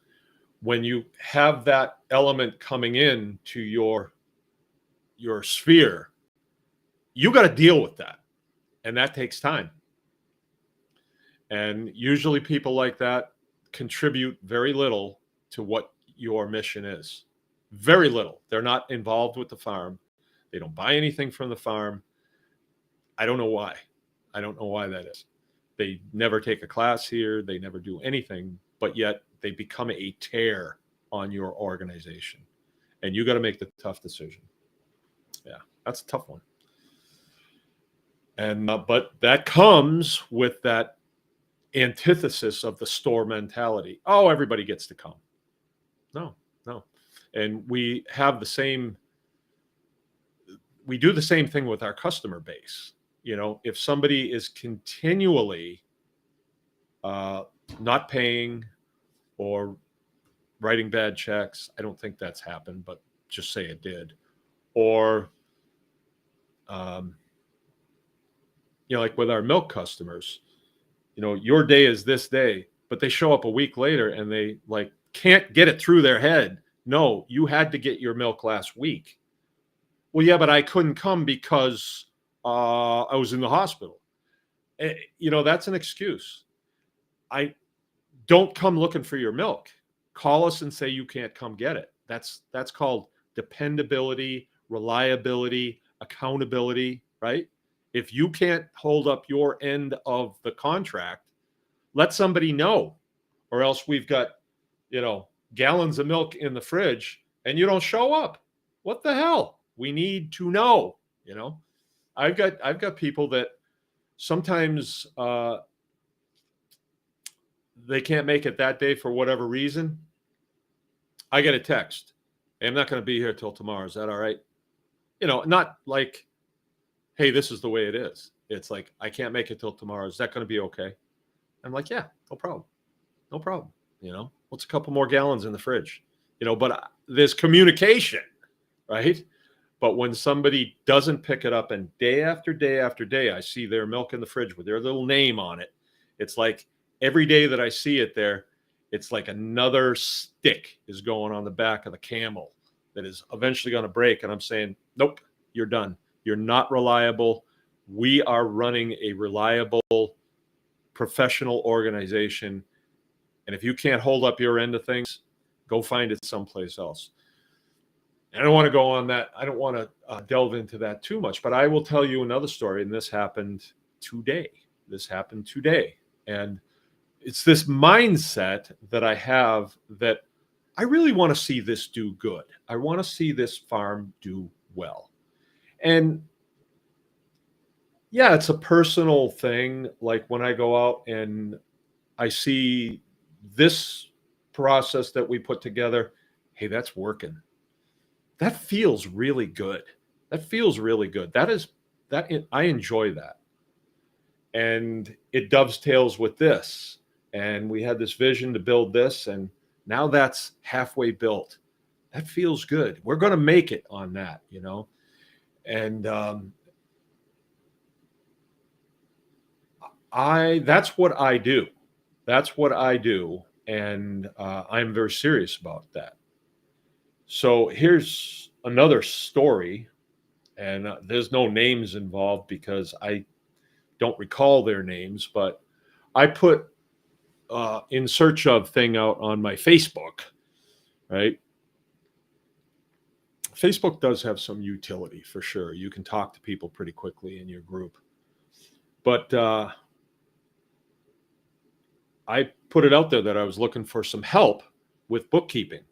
when you have that element coming in to your sphere, you got to deal with that, and that takes time. And usually people like that contribute very little to what your mission is. Very little. They're not involved with the farm. They don't buy anything from the farm. I don't know why. I don't know why that is. They never take a class here. They never do anything, but yet they become a tear on your organization. And you got to make the tough decision. Yeah, that's a tough one. And but that comes with that antithesis of the store mentality. Oh, everybody gets to come. No. And we have we do the same thing with our customer base. If somebody is continually not paying or writing bad checks, I don't think that's happened, but just say it did. Or, like with our milk customers, your day is this day, but they show up a week later and they can't get it through their head. No, you had to get your milk last week. Well, yeah, but I couldn't come because I was in the hospital. That's an excuse. I don't come looking for your milk. Call us and say you can't come get it. That's called dependability, reliability, accountability, right? If you can't hold up your end of the contract, let somebody know, or else we've got, gallons of milk in the fridge and you don't show up. What the hell? We need to know, I've got people that sometimes they can't make it that day for whatever reason. I get a text. Hey, I'm not going to be here till tomorrow. Is that all right? Not like, hey, this is the way it is. It's like, I can't make it till tomorrow. Is that going to be okay? I'm like, yeah, no problem. No problem. What's a couple more gallons in the fridge? But there's communication, right? But when somebody doesn't pick it up, and day after day after day, I see their milk in the fridge with their little name on it. It's like every day that I see it there, it's like another stick is going on the back of the camel that is eventually going to break. And I'm saying, nope, you're done. You're not reliable. We are running a reliable, professional organization. And if you can't hold up your end of things, go find it someplace else. I don't want to go on that. I don't want to delve into that too much, but I will tell you another story. And this happened today. And it's this mindset that I have that I really want to see this do good. I want to see this farm do well. And yeah, it's a personal thing. Like when I go out and I see this process that we put together, hey, that's working. That feels really good. I enjoy that. And it dovetails with this. And we had this vision to build this, and now that's halfway built. That feels good. We're going to make it on that, And that's what I do. And I'm very serious about that. So here's another story, and there's no names involved because I don't recall their names, but I put in search of thing out on my Facebook, right? Facebook does have some utility for sure. You can talk to people pretty quickly in your group. But I put it out there that I was looking for some help with bookkeeping,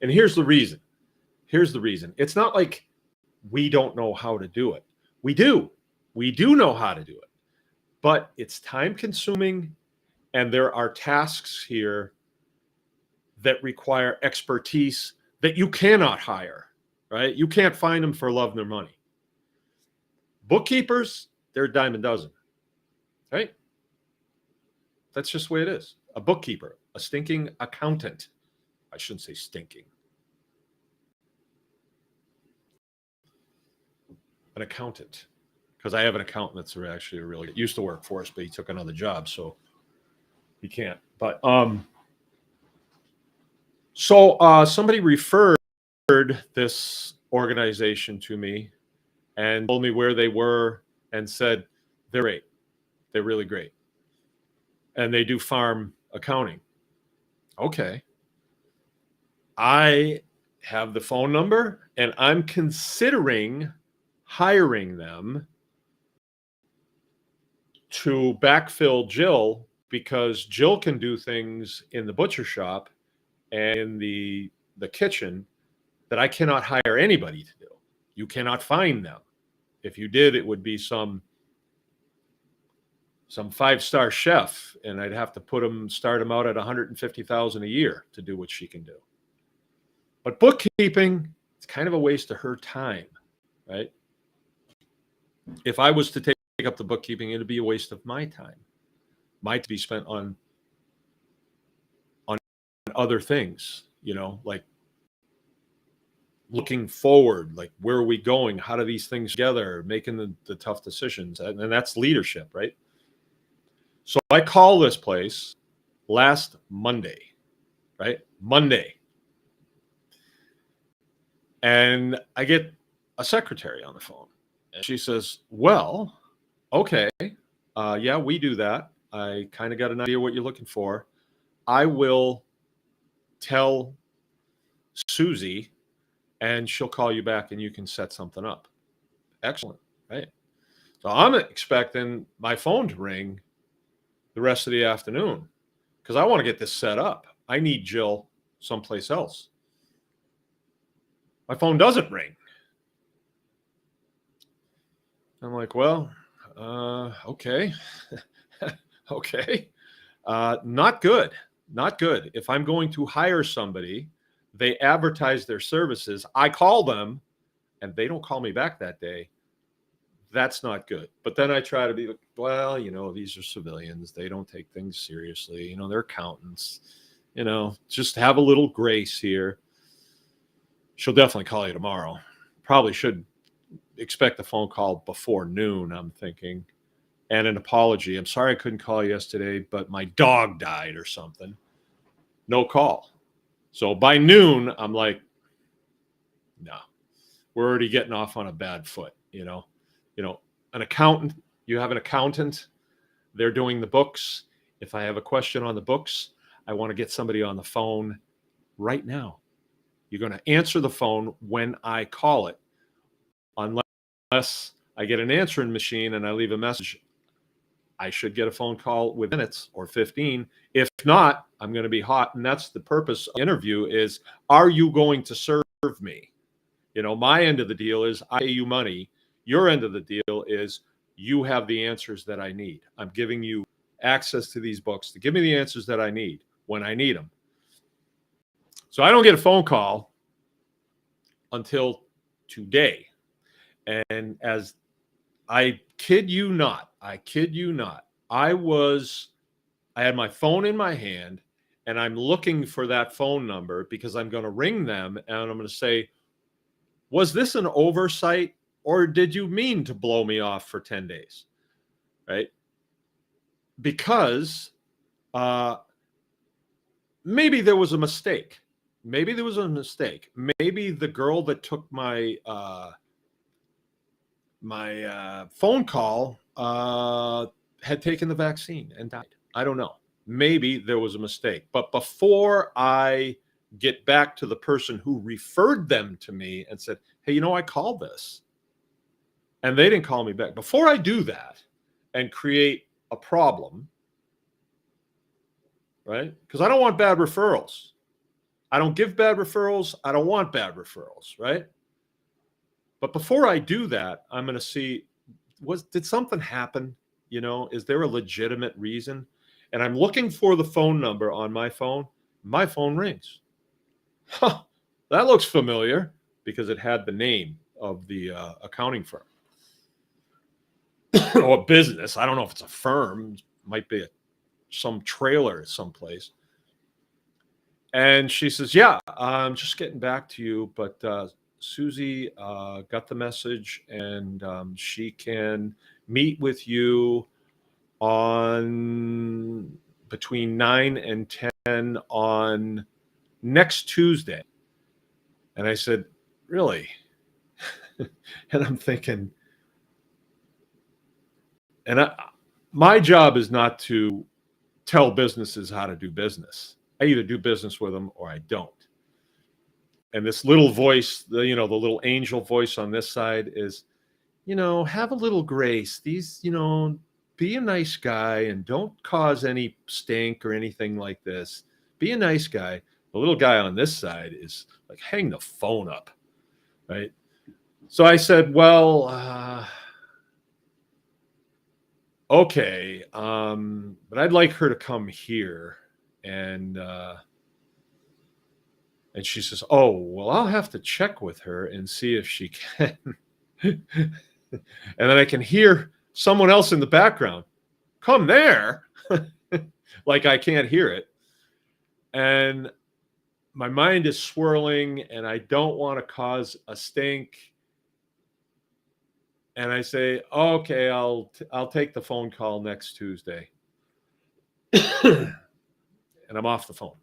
And here's the reason. It's not like we don't know how to do it. We do. We do know how to do it. But it's time consuming, and there are tasks here that require expertise that you cannot hire, right? You can't find them for love nor money. Bookkeepers, they're a dime a dozen, right? That's just the way it is. A bookkeeper, a stinking accountant. I shouldn't say stinking. An accountant. Because I have an accountant that's actually really used to work for us, but he took another job, so he can't. But somebody referred this organization to me and told me where they were and said they're great. They're really great. And they do farm accounting. Okay. I have the phone number and I'm considering hiring them to backfill Jill, because Jill can do things in the butcher shop and in the kitchen that I cannot hire anybody to do. You cannot find them. If you did, it would be some 5-star chef, and I'd have to start them out at $150,000 a year to do what she can do. But bookkeeping, it's kind of a waste of her time, right? If I was to take up the bookkeeping, it'd be a waste of my time. Might be spent on other things, like looking forward, like where are we going? How do these things together? Making the tough decisions. And that's leadership, right? So I call this place last Monday, right? Monday. And I get a secretary on the phone. And she says, well, okay, yeah, we do that. I kind of got an idea what you're looking for. I will tell Susie and she'll call you back and you can set something up. Excellent, right? So I'm expecting my phone to ring the rest of the afternoon because I want to get this set up. I need Jill someplace else. My phone doesn't ring. I'm like, well, okay. Okay. Not good. Not good. If I'm going to hire somebody, they advertise their services. I call them and they don't call me back that day. That's not good. But then I try to be like, well, these are civilians. They don't take things seriously. They're accountants. Just have a little grace here. She'll definitely call you tomorrow. Probably should expect a phone call before noon, I'm thinking. And an apology. I'm sorry I couldn't call yesterday, but my dog died or something. No call. So by noon, I'm like, no, we're already getting off on a bad foot. An accountant, you have an accountant, they're doing the books. If I have a question on the books, I want to get somebody on the phone right now. You're going to answer the phone when I call it. Unless I get an answering machine and I leave a message, I should get a phone call within minutes or 15. If not, I'm going to be hot. And that's the purpose of the interview is, are you going to serve me? My end of the deal is I pay you money. Your end of the deal is you have the answers that I need. I'm giving you access to these books to give me the answers that I need when I need them. So I don't get a phone call until today. And as I kid you not, I had my phone in my hand and I'm looking for that phone number because I'm going to ring them and I'm going to say, was this an oversight or did you mean to blow me off for 10 days? Right? Because maybe there was a mistake. Maybe the girl that took my phone call had taken the vaccine and died. I don't know. Maybe there was a mistake. But before I get back to the person who referred them to me and said, hey, I called this, and they didn't call me back. Before I do that and create a problem, right? Because I don't want bad referrals. I don't give bad referrals. I don't want bad referrals, right? But before I do that, I'm going to see, did something happen? Is there a legitimate reason? And I'm looking for the phone number on my phone. My phone rings. Huh, that looks familiar because it had the name of the accounting firm or business. I don't know if it's a firm. It might be some trailer someplace. And she says, yeah, I'm just getting back to you, but Susie got the message, and she can meet with you on between 9 and 10 on next Tuesday. And I said, really? And I'm thinking, and my job is not to tell businesses how to do business. I either do business with them or I don't. And this little voice, the little angel voice on this side is, have a little grace. These, be a nice guy and don't cause any stink or anything like this. Be a nice guy. The little guy on this side is like, hang the phone up, right? So I said, well, okay, but I'd like her to come here. And she says, oh, well, I'll have to check with her and see if she can. And then I can hear someone else in the background, come there. Like I can't hear it. And my mind is swirling and I don't want to cause a stink. And I say, okay, I'll take the phone call next Tuesday. And I'm off the phone.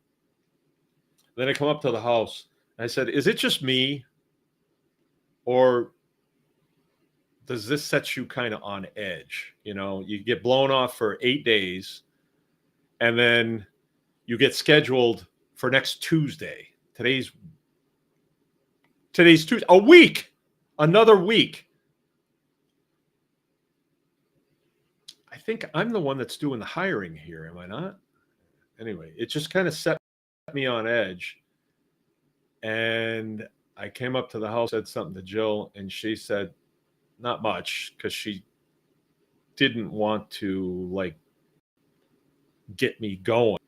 Then I come up to the house and I said, is it just me? Or does this set you kind of on edge? You get blown off for 8 days and then you get scheduled for next Tuesday. Today's Tuesday, a week, another week. I think I'm the one that's doing the hiring here. Am I not? Anyway, it just kind of set me on edge. And I came up to the house, said something to Jill, and she said, not much, because she didn't want to get me going.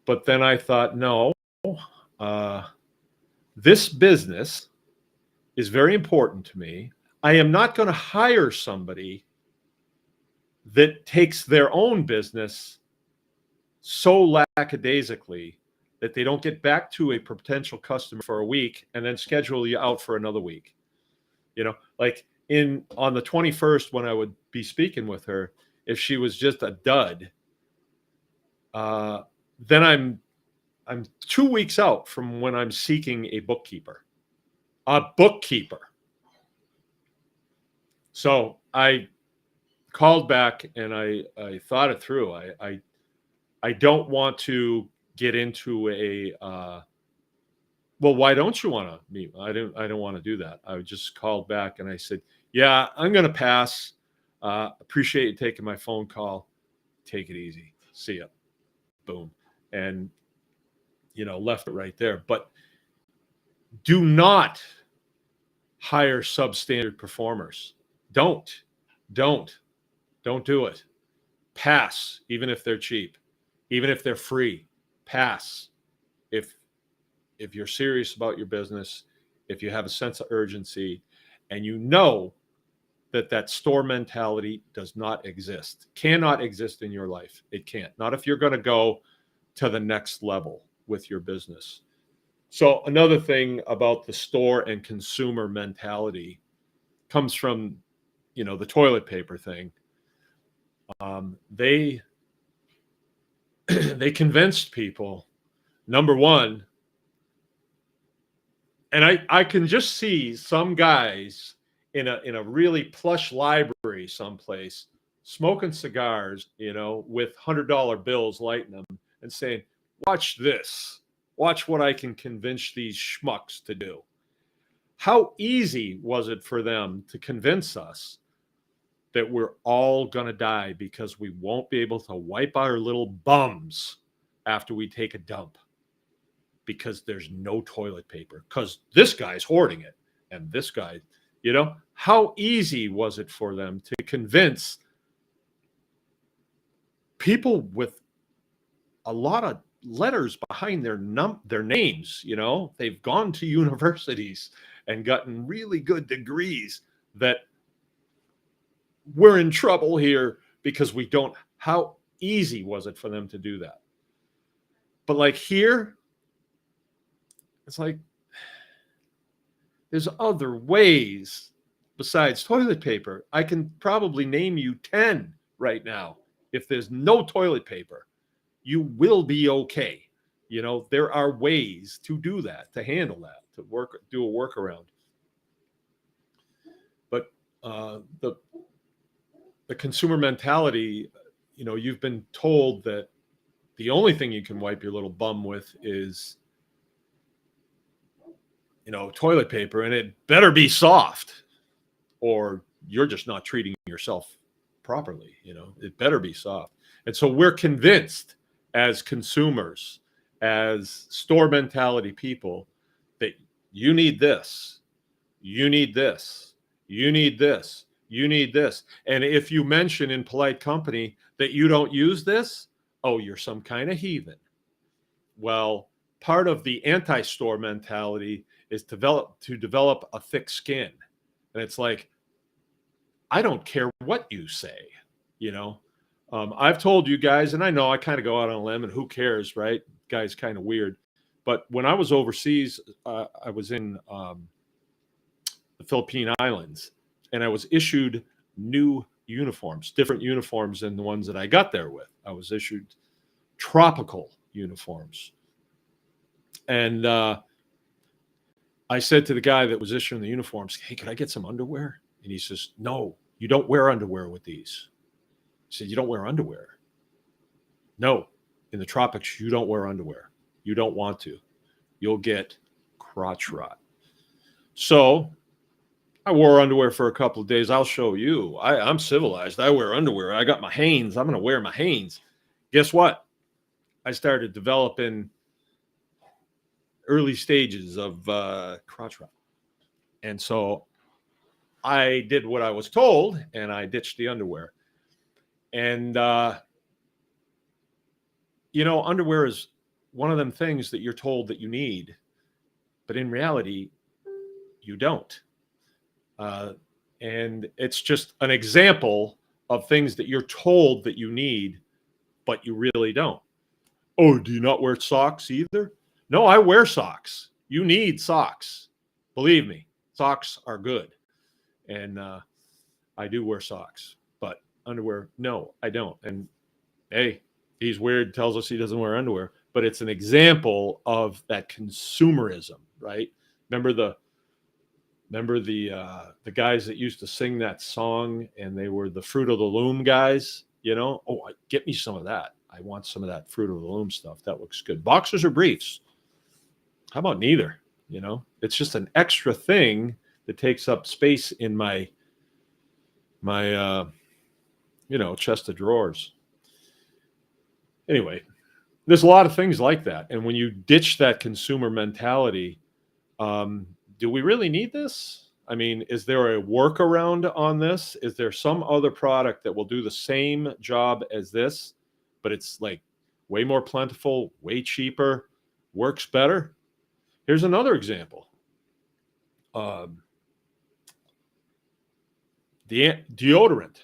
But then I thought, no, this business is very important to me. I am not going to hire somebody that takes their own business so lackadaisically that they don't get back to a potential customer for a week and then schedule you out for another week. Like on the 21st, when I would be speaking with her, if she was just a dud, then I'm 2 weeks out from when I'm seeking a bookkeeper. So I called back and I thought it through. I don't want to get into a well, why don't you want to meet? I don't want to do that. I just called back and I said, yeah, I'm going to pass. Appreciate you taking my phone call. Take it easy. See ya. Boom. And left it right there. But do not hire substandard performers. Don't do it. Pass, even if they're cheap, even if they're free. Pass. If you're serious about your business, if you have a sense of urgency, and that store mentality does not exist, cannot exist in your life. It can't. Not if you're going to go to the next level with your business. So another thing about the store and consumer mentality comes from, the toilet paper thing. They convinced people, number one, and I can just see some guys in a really plush library someplace smoking cigars, with $100 bills, lighting them and saying, watch this. Watch what I can convince these schmucks to do. How easy was it for them to convince us that we're all going to die because we won't be able to wipe our little bums after we take a dump because there's no toilet paper, because this guy's hoarding it and this guy, how easy was it for them to convince people with a lot of letters behind their names? They've gone to universities and gotten really good degrees, that we're in trouble here because we don't. How easy was it for them to do that? But like here, it's like there's other ways besides toilet paper. I can probably name you 10 right now. If there's no toilet paper, you will be okay. You know, there are ways to do that, to handle that, to do a workaround. But the consumer mentality, you know, you've been told that the only thing you can wipe your little bum with is, you know, toilet paper, and it better be soft, or you're just not treating yourself properly. You know, it better be soft. And so we're convinced as consumers, as store mentality people, that you need this, you need this, you need this, you need this. And if you mention in polite company that you don't use this, oh, you're some kind of heathen. Well, part of the anti-store mentality is to develop a thick skin. And it's like, I don't care what you say, you know. I've told you guys, and I know I kind of go out on a limb, and who cares, right? Guy's kind of weird. But when I was overseas, I was in the Philippine Islands, and I was issued new uniforms, different uniforms than the ones that I got there with. I was issued tropical uniforms. And I said to the guy that was issuing the uniforms, hey, can I get some underwear? And he says, no, you don't wear underwear with these. I said, you don't wear underwear? No, in the tropics, you don't wear underwear. You don't want to. You'll get crotch rot. So I wore underwear for a couple of days. I'll show you. I'm civilized. I wear underwear. I got my Hanes. I'm going to wear my Hanes. Guess what? I started developing early stages of crotch rot. And so I did what I was told, and I ditched the underwear. And, you know, underwear is one of them things that you're told that you need, but in reality, you don't. And it's just an example of things that you're told that you need, but you really don't. Oh, do you not wear socks either? No, I wear socks. You need socks. Believe me, socks are good. And I do wear socks, but underwear, no, I don't. And hey, he's weird, tells us he doesn't wear underwear, but it's an example of that consumerism, right? Remember the guys that used to sing that song, and they were the Fruit of the Loom guys, you know? Oh, get me some of that. I want some of that Fruit of the Loom stuff. That looks good. Boxers or briefs? How about neither? You know, it's just an extra thing that takes up space in my chest of drawers. Anyway, there's a lot of things like that. And when you ditch that consumer mentality, do we really need this? I mean, is there a workaround on this? Is there some other product that will do the same job as this, but it's like way more plentiful, way cheaper, works better? Here's another example. The deodorant,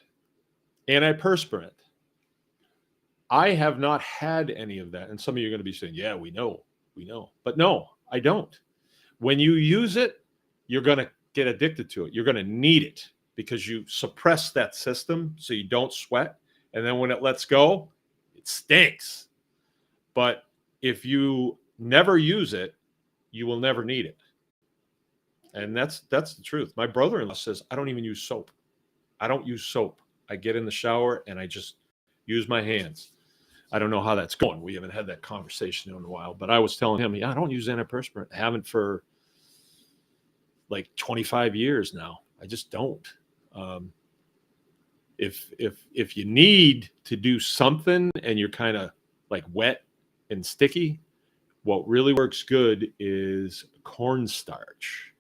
antiperspirant. I have not had any of that. And some of you are going to be saying, yeah, we know. But no, I don't. When you use it, you're going to get addicted to it. You're going to need it because you suppress that system so you don't sweat. And then when it lets go, it stinks. But if you never use it, you will never need it. And that's the truth. My brother-in-law says, I don't even use soap. I don't use soap. I get in the shower and I just use my hands. I don't know how that's going. We haven't had that conversation in a while, but I was telling him, yeah, I don't use antiperspirant. I haven't for like 25 years now. I just don't. If you need to do something and you're kind of like wet and sticky, what really works good is cornstarch.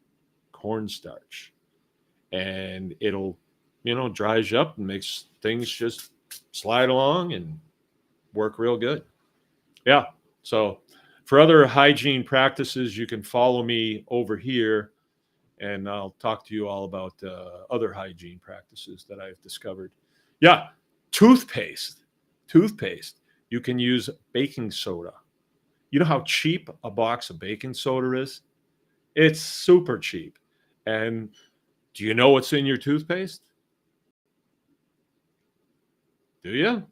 And it'll, dries you up and makes things just slide along and work real good. Yeah. So for other hygiene practices, you can follow me over here and I'll talk to you all about other hygiene practices that I've discovered. Yeah. Toothpaste. toothpaste. You can use baking soda. You know how cheap a box of baking soda is? It's super cheap. And do you know what's in your toothpaste? Do you?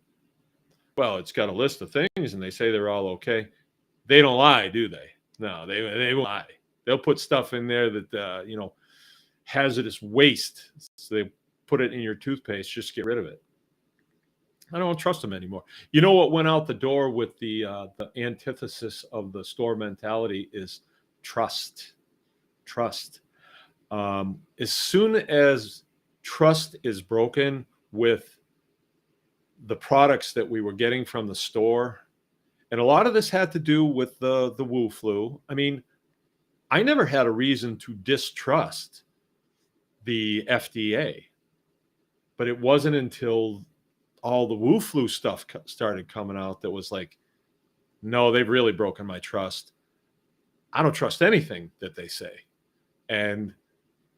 Well, it's got a list of things and they say they're all okay. They don't lie, do they? No, they won't lie. They'll put stuff in there that, hazardous waste. So they put it in your toothpaste, just get rid of it. I don't trust them anymore. You know what went out the door with the antithesis of the store mentality is trust. Trust. As soon as trust is broken with the products that we were getting from the store, and a lot of this had to do with the Wu flu. I mean, I never had a reason to distrust the FDA, but it wasn't until all the Wu flu stuff started coming out that was like, no, they've really broken my trust. I don't trust anything that they say. And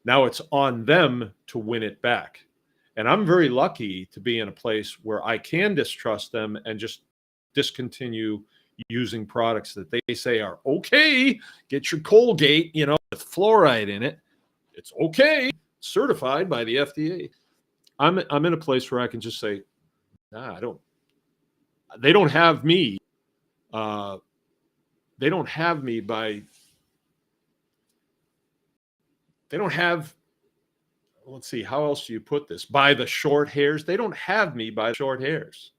now it's on them to win it back. And I'm very lucky to be in a place where I can distrust them and just discontinue using products that they say are okay. Get your Colgate, with fluoride in it. It's okay, certified by the FDA. I'm in a place where I can just say, nah, they don't have me. They don't have me by, they don't have, let's see, how else do you put this? By the short hairs. They don't have me by the short hairs.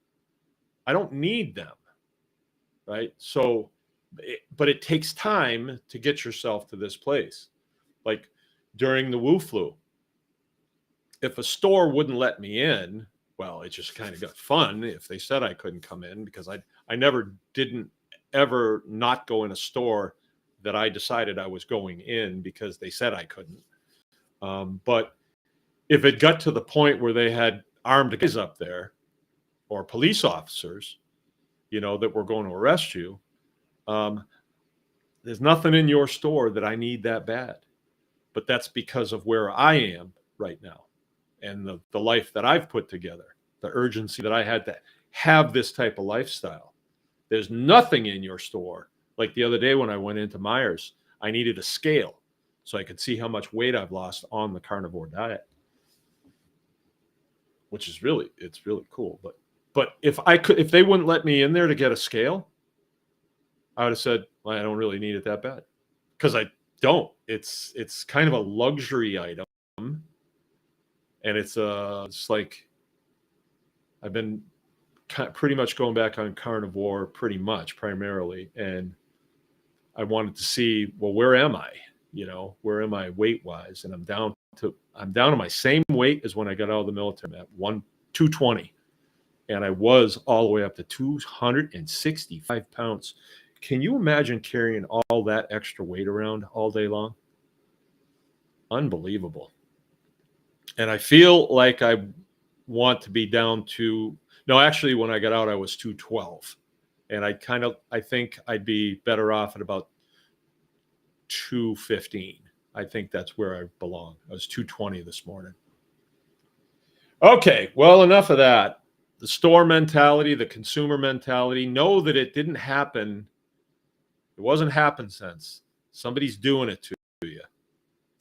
I don't need them. Right. So, but it takes time to get yourself to this place. Like during the Wu flu, if a store wouldn't let me in, well, it just kind of got fun if they said I couldn't come in, because I never didn't ever not go in a store that I decided I was going in because they said I couldn't. But if it got to the point where they had armed guys up there or police officers, that were going to arrest you, there's nothing in your store that I need that bad. But that's because of where I am right now and the life that I've put together, the urgency that I had to have this type of lifestyle. There's nothing in your store. Like the other day when I went into Meijer's, I needed a scale so I could see how much weight I've lost on the carnivore diet, which is it's really cool. But if they wouldn't let me in there to get a scale, I would have said, well, I don't really need it that bad, because I don't. It's kind of a luxury item, and it's like I've been pretty much going back on carnivore primarily, and I wanted to see, well, where am I? Where am I weight wise? And I'm down to my same weight as when I got out of the military at 220. And I was all the way up to 265 pounds. Can you imagine carrying all that extra weight around all day long? Unbelievable. And I feel like I want to be down to, no, actually, when I got out, I was 212. And I think I'd be better off at about 215. I think that's where I belong. I was 220 this morning. Okay, well, enough of that. The store mentality, the consumer mentality, know that it didn't happen. It wasn't happenstance. Somebody's doing it to you.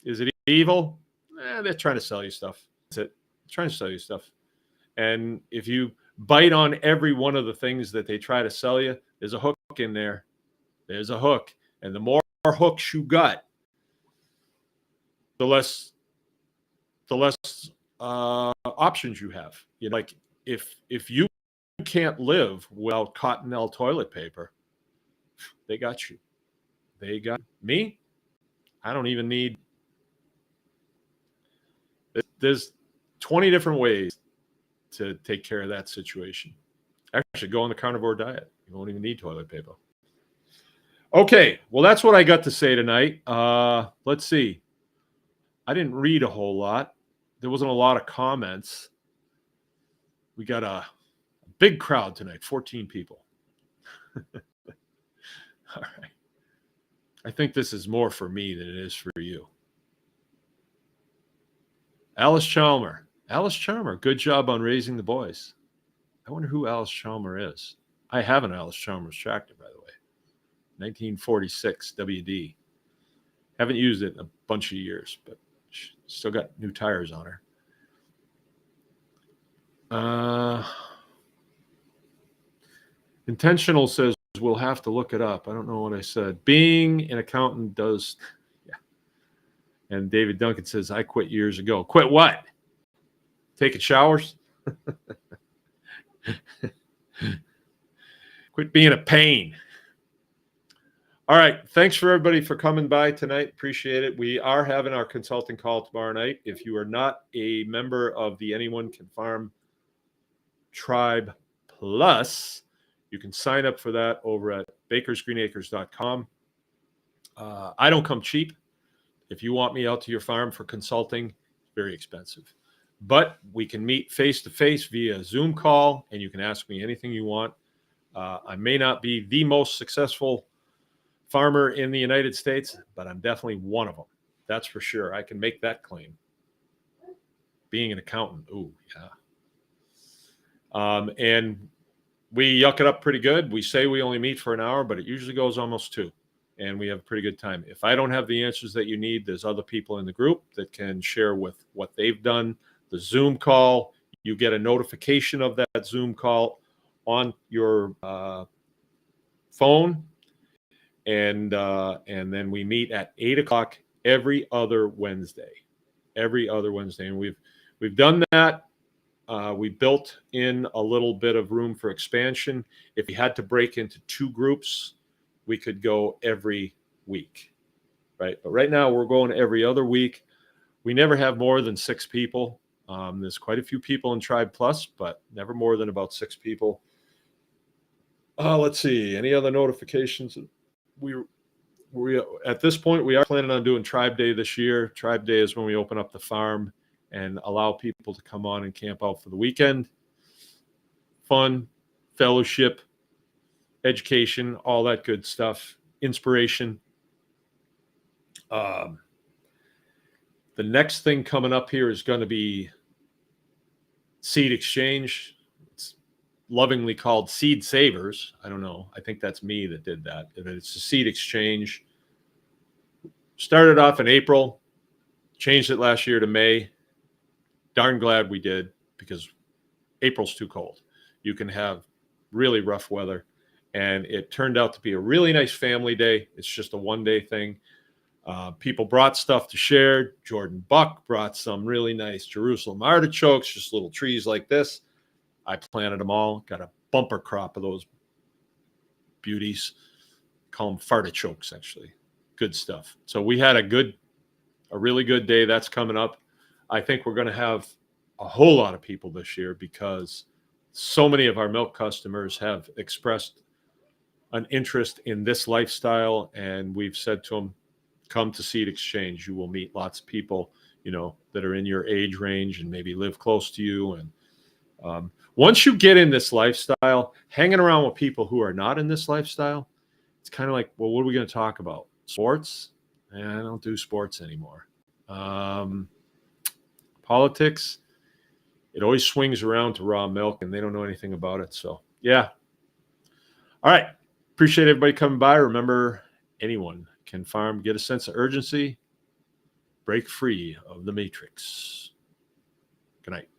Is it evil? They're trying to sell you stuff. That's it. They're trying to sell you stuff. And if you bite on every one of the things that they try to sell you, there's a hook in there. There's a hook. And the more hooks you got, the less options you have. Like if you can't live without Cottonelle toilet paper, they got you. They got me. I don't even need. There's 20 different ways to take care of that situation. Actually, go on the carnivore diet. You won't even need toilet paper. Okay, well, that's what I got to say tonight. Let's see. I didn't read a whole lot. There wasn't a lot of comments. We got a big crowd tonight, 14 people. All right. I think this is more for me than it is for you. Alice Chalmer, good job on raising the boys. I wonder who Alice Chalmer is. I have an Alice Chalmers tractor, by the way. 1946 WD. Haven't used it in a bunch of years, but still got new tires on her. Intentional says we'll have to look it up. I don't know what I said. Being an accountant does, yeah. And David Duncan says, I quit years ago. Quit what? Taking showers? Quit being a pain. All right. Thanks for everybody for coming by tonight. Appreciate it. We are having our consulting call tomorrow night. If you are not a member of the Anyone Can Farm Tribe Plus, you can sign up for that over at bakersgreenacres.com. I don't come cheap. If you want me out to your farm for consulting, it's very expensive. But we can meet face-to-face via Zoom call, and you can ask me anything you want. I may not be the most successful farmer in the United States, but I'm definitely one of them. That's for sure. I can make that claim. Being an accountant, ooh, yeah. And we yuck it up pretty good. We say we only meet for an hour, but it usually goes almost 2. And we have a pretty good time. If I don't have the answers that you need, there's other people in the group that can share with what they've done. The Zoom call, you get a notification of that Zoom call on your phone. And then we meet at 8 o'clock every other Wednesday. Every other Wednesday. And we've done that. We built in a little bit of room for expansion. If we had to break into 2 groups, we could go every week, right? But right now we're going every other week. We never have more than 6 people. There's quite a few people in Tribe Plus, but never more than about 6 people. Let's see. Any other notifications? We at this point, we are planning on doing Tribe Day this year. Tribe Day is when we open up the farm and allow people to come on and camp out for the weekend. Fun, fellowship, education, all that good stuff, inspiration. The next thing coming up here is going to be Seed Exchange. It's lovingly called Seed Savers. I don't know. I think that's me that did that. It's a Seed Exchange. Started off in April, changed it last year to May. Darn glad we did, because April's too cold. You can have really rough weather. And it turned out to be a really nice family day. It's just a one-day thing. People brought stuff to share. Jordan Buck brought some really nice Jerusalem artichokes, just little trees like this. I planted them all. Got a bumper crop of those beauties. Call them fartichokes, actually. Good stuff. So we had a really good day. That's coming up. I think we're going to have a whole lot of people this year because so many of our milk customers have expressed an interest in this lifestyle, and we've said to them, come to Seed Exchange. You will meet lots of people, that are in your age range and maybe live close to you. And once you get in this lifestyle, hanging around with people who are not in this lifestyle, it's kind of like, well, what are we going to talk about? Sports? I don't do sports anymore. Politics? It always swings around to raw milk, and they don't know anything about it. So, yeah. All right. Appreciate everybody coming by. Remember, anyone can farm. Get a sense of urgency. Break free of the matrix. Good night.